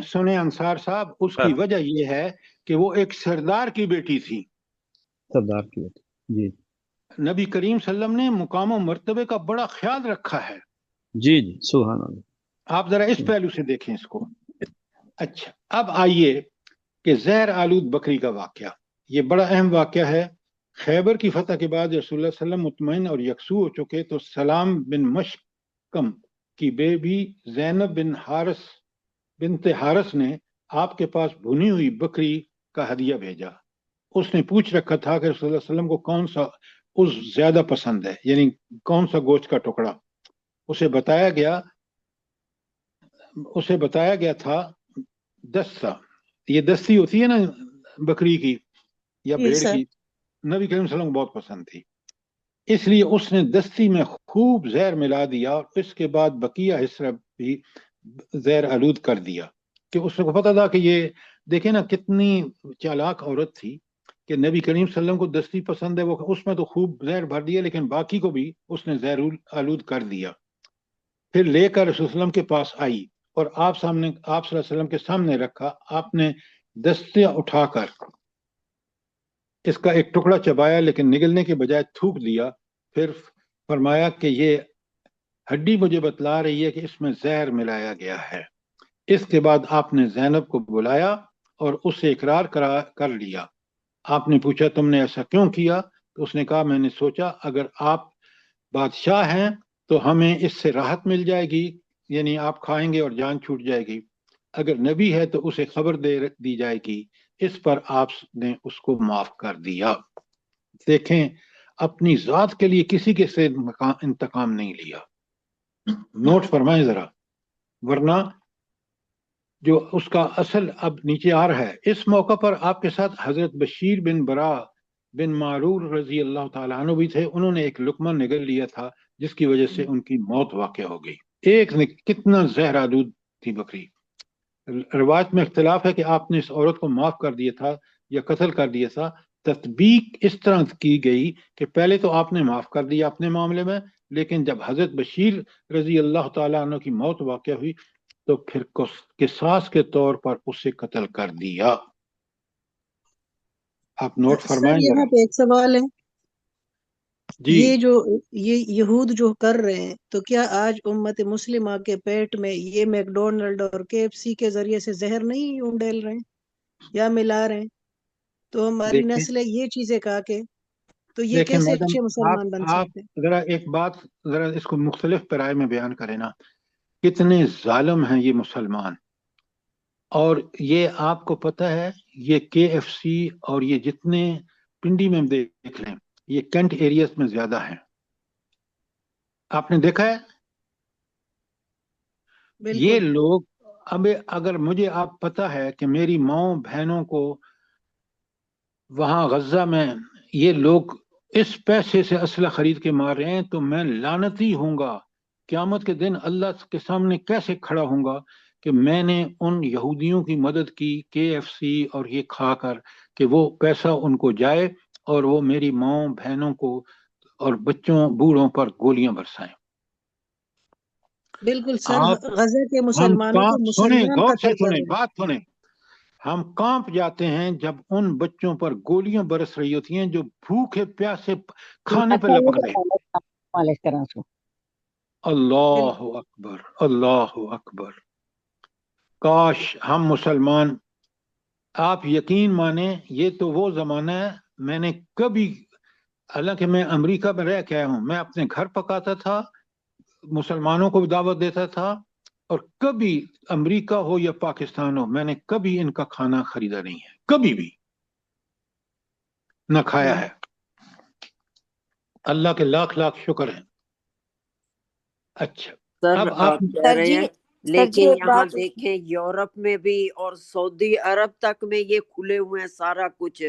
سنیں انصار صاحب، اس کی وجہ یہ ہے کہ وہ ایک سردار کی بیٹی تھی. سردار کی بیٹی، جی. نبی کریم صلی اللہ علیہ وسلم نے مقام و مرتبے کا بڑا خیال رکھا ہے. جی جی سبحان اللہ. آپ ذرا اس پہلو سے دیکھیں اس کو. اچھا، اب آئیے کہ زہر آلود بکری کا واقعہ، یہ بڑا اہم واقعہ ہے. خیبر کی فتح کے بعد رسول اللہ صلی اللہ علیہ وسلم مطمئن اور یکسو ہو چکے تو سلام بن مشکم کی بیبی زینب بنت حارث نے آپ کے پاس بھنی ہوئی بکری کا ہدیہ بھیجا. اس نے پوچھ رکھا تھا کہ رسول اللہ صلی اللہ علیہ وسلم کو کون سا زیادہ پسند ہے، یعنی کون سا گوشت کا ٹکڑا. اسے بتایا گیا تھا دستہ. یہ دستی ہوتی ہے نا بکری کی یا بھیڑ کی، نبی کریم صلی اللہ علیہ وسلم کو بہت پسند تھی، اس لیے اس نے دستی میں خوب زہر ملا دیا اور اس کے بعد بقیہ حصہ بھی زہر آلود کر دیا. کہ اس کو پتا تھا کہ یہ دیکھیں نا کتنی چالاک عورت تھی کہ نبی کریم صلی اللہ علیہ وسلم کو دستی پسند ہے، وہ اس میں تو خوب زہر بھر دیا لیکن باقی کو بھی اس نے زہر آلود کر دیا. پھر لے کر رسول اللہ کے پاس آئی اور آپ صلی اللہ علیہ وسلم کے سامنے رکھا. آپ نے دستیاں اٹھا کر اس کا ایک ٹکڑا چبایا لیکن نگلنے کے بجائے تھوک دیا. پھر فرمایا کہ یہ ہڈی مجھے بتلا رہی ہے کہ اس میں زہر ملایا گیا ہے. اس کے بعد آپ نے زینب کو بلایا اور اس سے اقرار کر لیا. آپ نے پوچھا تم نے ایسا کیوں کیا؟ تو اس نے کہا میں نے سوچا اگر آپ بادشاہ ہیں تو ہمیں اس سے راحت مل جائے گی، یعنی آپ کھائیں گے اور جان چھوٹ جائے گی. اگر نبی ہے تو اسے خبر دے دی جائے گی. اس پر آپ نے اس کو معاف کر دیا. دیکھیں اپنی ذات کے لیے کسی کے سے انتقام نہیں لیا. نوٹ فرمائیں ذرا، ورنہ جو اس کا اصل اب نیچے آ رہا ہے. اس موقع پر آپ کے ساتھ حضرت بشیر بن برا بن معرور رضی اللہ تعالیٰ عنہ بھی تھے. انہوں نے ایک لقمہ نگل لیا تھا جس کی وجہ سے ان کی موت واقع ہو گئی. ایک نے کتنا زہر آلود تھی بکری. روایت میں اختلاف ہے کہ آپ نے اس عورت کو معاف کر دیا تھا یا قتل کر دیا تھا. تطبیق اس طرح کی گئی کہ پہلے تو آپ نے معاف کر دیا اپنے معاملے میں، لیکن جب حضرت بشیر رضی اللہ تعالیٰ عنہ کی موت واقع ہوئی تو پھر قصاص کے طور پر اسے قتل کر دیا. آپ نوٹ فرمائیں سر ذرا. یہاں پہ ایک سوال ہے، جی یہ یہود جو کر رہے ہیں تو کیا آج امت مسلمہ کے پیٹ میں یہ میکڈونلڈ اور KFC کے ذریعے سے زہر نہیں ڈال رہے ہیں یا ملا رہے ہیں؟ تو ہماری دیکھیں نسل یہ چیزیں کھا کے تو یہ دیکھیں کیسے میڈم، اچھے مسلمان بن آپ سکتے ہیں؟ ذرا ایک بات ذرا اس کو مختلف پیرائے میں بیان کریں نا. کتنے ظالم ہیں یہ مسلمان. اور یہ آپ کو پتہ ہے یہ KFC اور یہ جتنے پنڈی میں دیکھ لیں یہ کینٹ ایریاز میں زیادہ ہیں. آپ نے دیکھا ہے یہ بالکل لوگ. اب اگر مجھے آپ پتہ ہے کہ میری ماؤں بہنوں کو وہاں غزہ میں یہ لوگ اس پیسے سے اسلحہ خرید کے مار رہے ہیں تو میں لعنتی ہوں گا. قیامت کے دن اللہ کے سامنے کیسے کھڑا ہوں گا کہ میں نے ان یہودیوں کی مدد کی KFC اور یہ کھا کر کہ وہ پیسہ ان کو جائے اور وہ میری ماؤں بہنوں کو اور بچوں بوڑھوں پر گولیاں برسائیں. بالکل سر، آپ غزہ کے ہم مسلمانوں کو کانپ سنیں، مسلمان غور سے قتل کر سنیں، رہے ہیں۔ بات سنیں. ہم کانپ جاتے ہیں جب ان بچوں پر گولیاں برس رہی ہوتی ہیں جو بھوکے پیاسے کھانے پہ لپک رہے. مالش کرا سو. اللہ اکبر، اللہ اکبر. کاش ہم مسلمان، آپ یقین مانیں یہ تو وہ زمانہ ہے. میں نے کبھی، حالانکہ میں امریکہ میں رہ کے آیا ہوں، میں اپنے گھر پکاتا تھا، مسلمانوں کو بھی دعوت دیتا تھا، اور کبھی امریکہ ہو یا پاکستان ہو میں نے کبھی ان کا کھانا خریدا نہیں ہے، کبھی بھی نہ کھایا ہے. اللہ کے لاکھ لاکھ شکر ہیں. اچھا سر اب آپ آپ کہہ سر رہے جی ہیں، سر جی لیکن ایک یہاں بات دیکھیں یورپ میں بھی اور سعودی عرب تک میں یہ کھلے ہوئے ہیں سارا کچھ،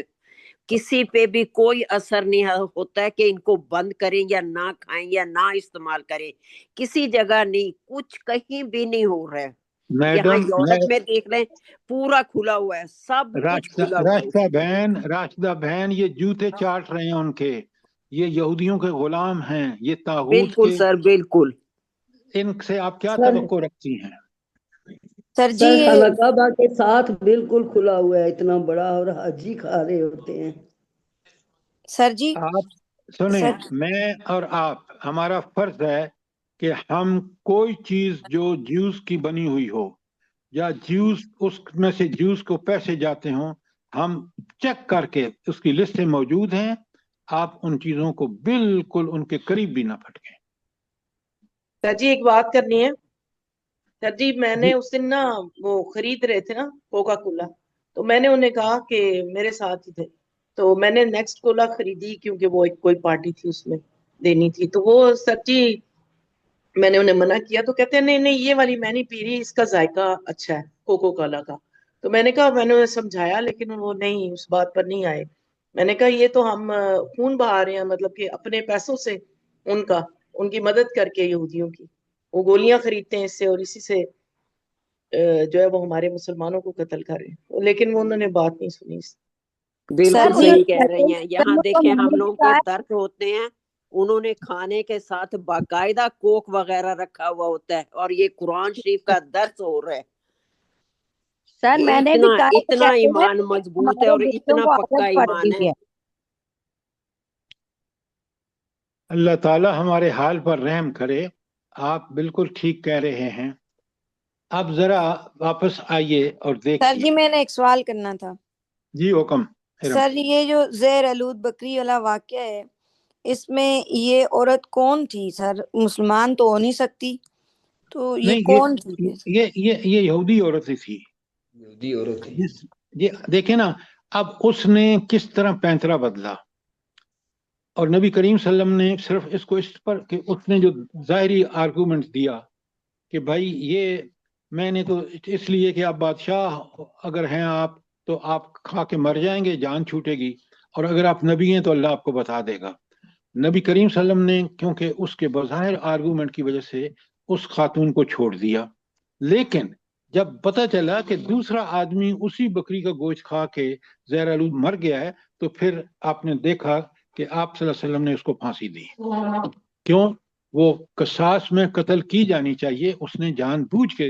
کسی پہ بھی کوئی اثر نہیں ہوتا ہے کہ ان کو بند کریں یا نہ کھائیں یا نہ استعمال کریں، کسی جگہ نہیں، کچھ کہیں بھی نہیں ہو رہا ہے. یہاں میڈم، یورپ میں دیکھ لیں پورا کھلا ہوا ہے، سب کچھ کھلا ہوا ہے. راشدہ بہن یہ جوتے چاٹ رہے ہیں ان کے، یہ یہودیوں کے غلام ہیں، یہ طاغوت بالکل کے. سر بالکل. ان سے آپ کیا سر توقع رکھتی ہیں؟ سر جی سر یہ خانہ کعبہ کے ساتھ بالکل کھلا ہوا ہے اتنا بڑا، اور حاجی کھا رہے ہوتے ہیں. سر جی آپ سنیں، سر میں اور آپ، ہمارا فرض ہے کہ ہم کوئی چیز جو جوس کی بنی ہوئی ہو یا جوس اس میں سے جوس کو پیسے جاتے ہوں، ہم چیک کر کے اس کی لسٹیں موجود ہیں، آپ ان چیزوں کو بالکل ان کے قریب بھی نہ پھٹکیں. سر جی ایک بات کرنی ہے. سر جی میں نے اس دن نا وہ خرید رہے تھے نا کوکا کولا، تو میں نے انہیں کہا کہ میرے ساتھ ہی تھے، تو میں نے نیکسٹ کولا خریدی کیونکہ وہ ایک کوئی پارٹی تھی اس میں دینی تھی. تو وہ سر جی میں نے انہیں منع کیا تو کہتے ہیں نہیں نہیں یہ والی میں نہیں پی رہی، اس کا ذائقہ اچھا ہے کوکو کولا کا. تو میں نے کہا، میں نے انہیں سمجھایا لیکن وہ نہیں، اس بات پر نہیں آئے. میں نے کہا یہ تو ہم خون بہا رہے ہیں، مطلب کہ اپنے پیسوں سے ان کی مدد کر کے یہودیوں کی، وہ گولیاں خریدتے ہیں اس سے اور اسی سے جو ہے وہ ہمارے مسلمانوں کو قتل کر رہے ہیں، لیکن وہ انہوں نے بات نہیں سنی. بالکل جی صحیح کہہ رہی ہیں. یہاں دیکھیں ہم لوگوں کے درد ہوتے ہیں، انہوں نے کھانے کے ساتھ باقاعدہ کوک وغیرہ رکھا ہوا ہوتا ہے، اور یہ قرآن شریف کا درس ہو رہا ہے. سر میں نے بھی کہا اتنا ایمان مضبوط ہے اور اتنا پکا ایمان ہے. اللہ تعالی ہمارے حال پر رحم کرے. آپ بالکل ٹھیک کہہ رہے ہیں. اب ذرا واپس آئیے اور سر دیکھیے. جی میں نے ایک سوال کرنا تھا. جی حکم. سر یہ جو زہر آلود بکری والا واقعہ ہے، اس میں یہ عورت کون تھی سر؟ مسلمان تو ہو نہیں سکتی. تو یہ نہیں کون تھی پھر؟ یہ یہودی عورت ہی تھی. یہودی عورت تھی. یہ دیکھیں نا اب اس نے کس طرح پینترا بدلا, اور نبی کریم صلی اللہ علیہ وسلم نے صرف اس کو اس پر کہ اس نے جو ظاہری آرگومنٹ دیا کہ بھائی یہ میں نے تو اس لیے کہ آپ بادشاہ اگر ہیں آپ تو آپ کھا کے مر جائیں گے, جان چھوٹے گی, اور اگر آپ نبی ہیں تو اللہ آپ کو بتا دے گا. نبی کریم صلی اللہ علیہ وسلم نے کیونکہ اس کے بظاہر آرگومنٹ کی وجہ سے اس خاتون کو چھوڑ دیا, لیکن جب پتہ چلا کہ دوسرا آدمی اسی بکری کا گوشت کھا کے زہر آلود مر گیا ہے تو پھر آپ نے دیکھا کہ آپ صلی اللہ علیہ وسلم نے اس کو پھانسی دی. کیوں؟ وہ قصاص میں قتل کی جانی چاہیے, اس نے جان بوجھ کے,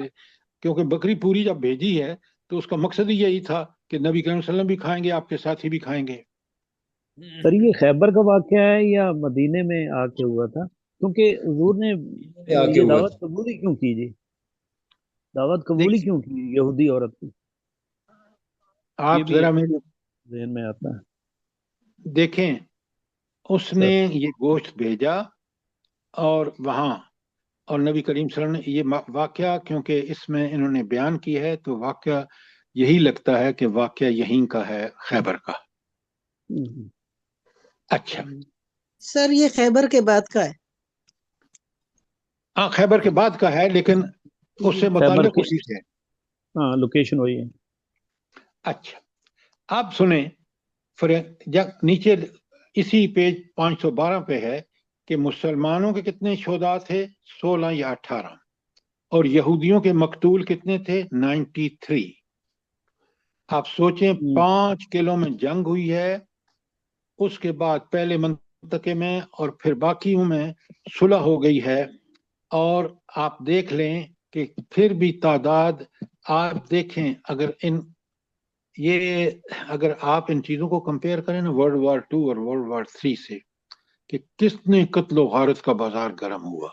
کیونکہ بکری پوری جب بھیجی ہے تو اس کا مقصد ہی یہی تھا کہ نبی کریم صلی اللہ علیہ وسلم بھی کھائیں گے, آپ کے ساتھی بھی کھائیں گے. سر یہ خیبر کا واقعہ ہے یا مدینے میں آ کے ہوا تھا؟ کیونکہ حضور نے یہ دعوت قبول ہی کیوں کی جی؟ دعوت قبول ہی کیوں کی یہودی عورت کی؟ آپ ذرا میرے ذہن میں آتا ہے. دیکھیں اس نے یہ گوشت بھیجا اور وہاں, اور نبی کریم صلی اللہ علیہ وسلم نے یہ واقعہ کیونکہ اس میں انہوں نے بیان کی ہے تو واقعہ یہی لگتا ہے کہ واقعہ یہیں کا ہے, خیبر کا. اچھا سر یہ خیبر کے بعد کا ہے؟ ہاں خیبر کے بعد کا ہے, لیکن اس سے متعلق اسی سے. ہاں لوکیشن وہی ہے. اچھا آپ سنیں, نیچے اسی پیج 512 پہ ہے کہ مسلمانوں کے کتنے شہداء تھے, 16 یا 18, اور یہودیوں کے مقتول کتنے تھے, 93. آپ سوچیں 5 کلو میں جنگ ہوئی ہے, اس کے بعد پہلے منطقے میں اور پھر باقیوں میں صلح ہو گئی ہے, اور آپ دیکھ لیں کہ پھر بھی تعداد آپ دیکھیں اگر آپ ان چیزوں کو کمپیئر کریں نا ورلڈ وار 2 اور ورلڈ وار 3 سے کہ کس نے قتل و غارت کا بازار گرم ہوا,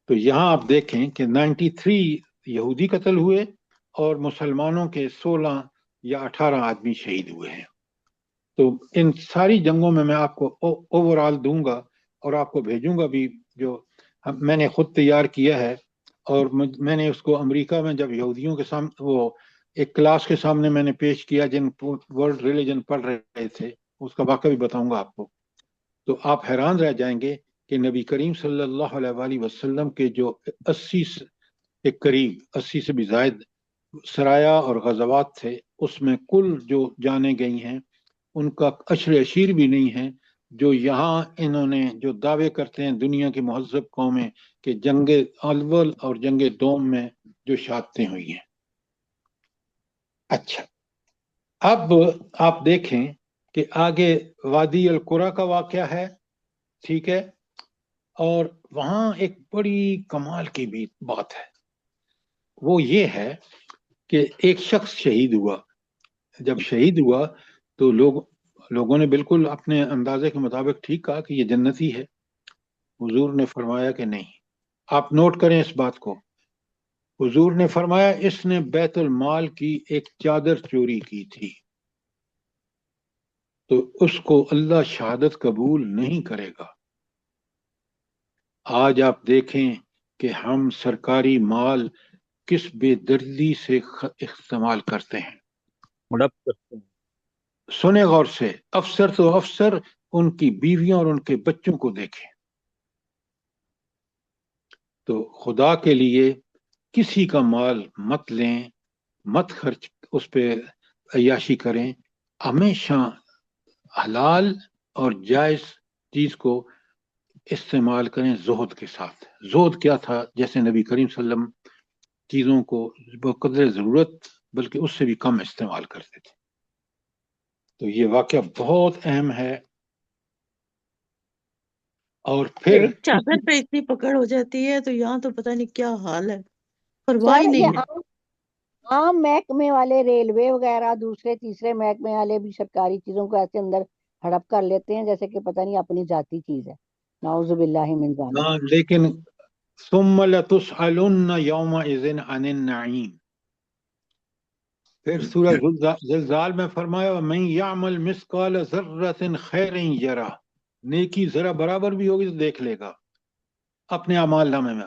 تو یہاں آپ دیکھیں کہ 93 یہودی قتل ہوئے اور مسلمانوں کے 16 یا 18 آدمی شہید ہوئے ہیں. تو ان ساری جنگوں میں آپ کو اوور آل دوں گا اور آپ کو بھیجوں گا بھی, جو میں نے خود تیار کیا ہے, اور میں نے اس کو امریکہ میں جب یہودیوں کے سامنے وہ ایک کلاس کے سامنے میں نے پیش کیا جن ورلڈ ریلیجن پڑھ رہے تھے, اس کا واقعہ بھی بتاؤں گا آپ کو, تو آپ حیران رہ جائیں گے کہ نبی کریم صلی اللہ علیہ وآلہ وسلم کے جو 80 کے قریب 80 سے بھی زائد سرایا اور غزوات تھے, اس میں کل جو جانے گئی ہیں ان کا عشر اشیر بھی نہیں ہے جو یہاں انہوں نے جو دعوے کرتے ہیں دنیا کی مہذب قومیں کہ جنگ اول اور جنگ دوم میں جو شہادتیں ہوئی ہیں. اچھا اب آپ دیکھیں کہ آگے وادی القرا کا واقعہ ہے, ٹھیک ہے, اور وہاں ایک بڑی کمال کی بھی بات ہے, وہ یہ ہے کہ ایک شخص شہید ہوا. جب شہید ہوا تو لوگوں نے بالکل اپنے اندازے کے مطابق ٹھیک کہا کہ یہ جنتی ہے. حضور نے فرمایا کہ نہیں. آپ نوٹ کریں اس بات کو, حضور نے فرمایا اس نے بیت المال کی ایک چادر چوری کی تھی تو اس کو اللہ شہادت قبول نہیں کرے گا. آج آپ دیکھیں کہ ہم سرکاری مال کس بے دردی سے استعمال کرتے ہیں, ہڑپ کرتے ہیں. سنیں غور سے, افسر تو افسر ان کی بیویاں اور ان کے بچوں کو دیکھیں. تو خدا کے لیے کسی کا مال مت لیں, مت خرچ اس پہ عیاشی کریں, ہمیشہ حلال اور جائز چیز کو استعمال کریں زہد کے ساتھ. زہد کیا تھا؟ جیسے نبی کریم صلی اللہ علیہ وسلم چیزوں کو بقدر ضرورت بلکہ اس سے بھی کم استعمال کرتے تھے. تو یہ واقعہ بہت اہم ہے. اور پھر چادر پہ اتنی پکڑ ہو جاتی ہے تو یہاں تو پتہ نہیں کیا حال ہے, پرواہ ہی نہیں ہے. عام محکمے والے ریلوے وغیرہ دوسرے تیسرے محکمے والے بھی سرکاری چیزوں کو ایسے اندر ہڑپ کر لیتے ہیں جیسے کہ پتہ نہیں اپنی ذاتی چیز ہے. نعوذ باللہ من ذالک. لیکن ثم لتسألن یومئذ عن النعیم. پھر سورہ زلزال میں فرمایا من یعمل مثقال ذرۃ خیر یرہ, نیکی ذرا برابر بھی ہوگی تو دیکھ لے گا اپنے اعمال نامے میں.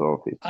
100%।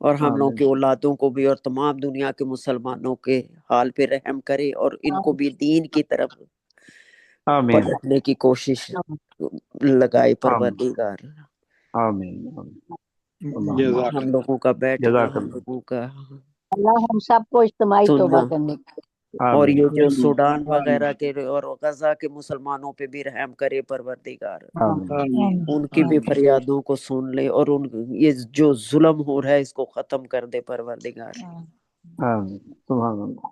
اور ہم لوگوں آمین کی اولادوں کو بھی اور تمام دنیا کے مسلمانوں کے حال پہ رحم کرے اور ان کو بھی دین کی طرف آمین پلٹنے کی کوشش لگائے آمین پروردگار. آمین اللہم جزاک ہم لوگوں کا بیٹھنا، جزاک ہم اللہ لوگوں کا اللہ ہم سب کو اجتماعی توبہ سننا، کرنے کی اور آمین یہ جو آمین سوڈان آمین وغیرہ کے اور غزہ کے مسلمانوں پہ بھی رحم کرے پروردگار. آمین آمین ان کی بھی آمین فریادوں کو سن لے اور ان یہ جو ظلم ہو رہا ہے اس کو ختم کر دے پروردگار. آمین سبحان اللہ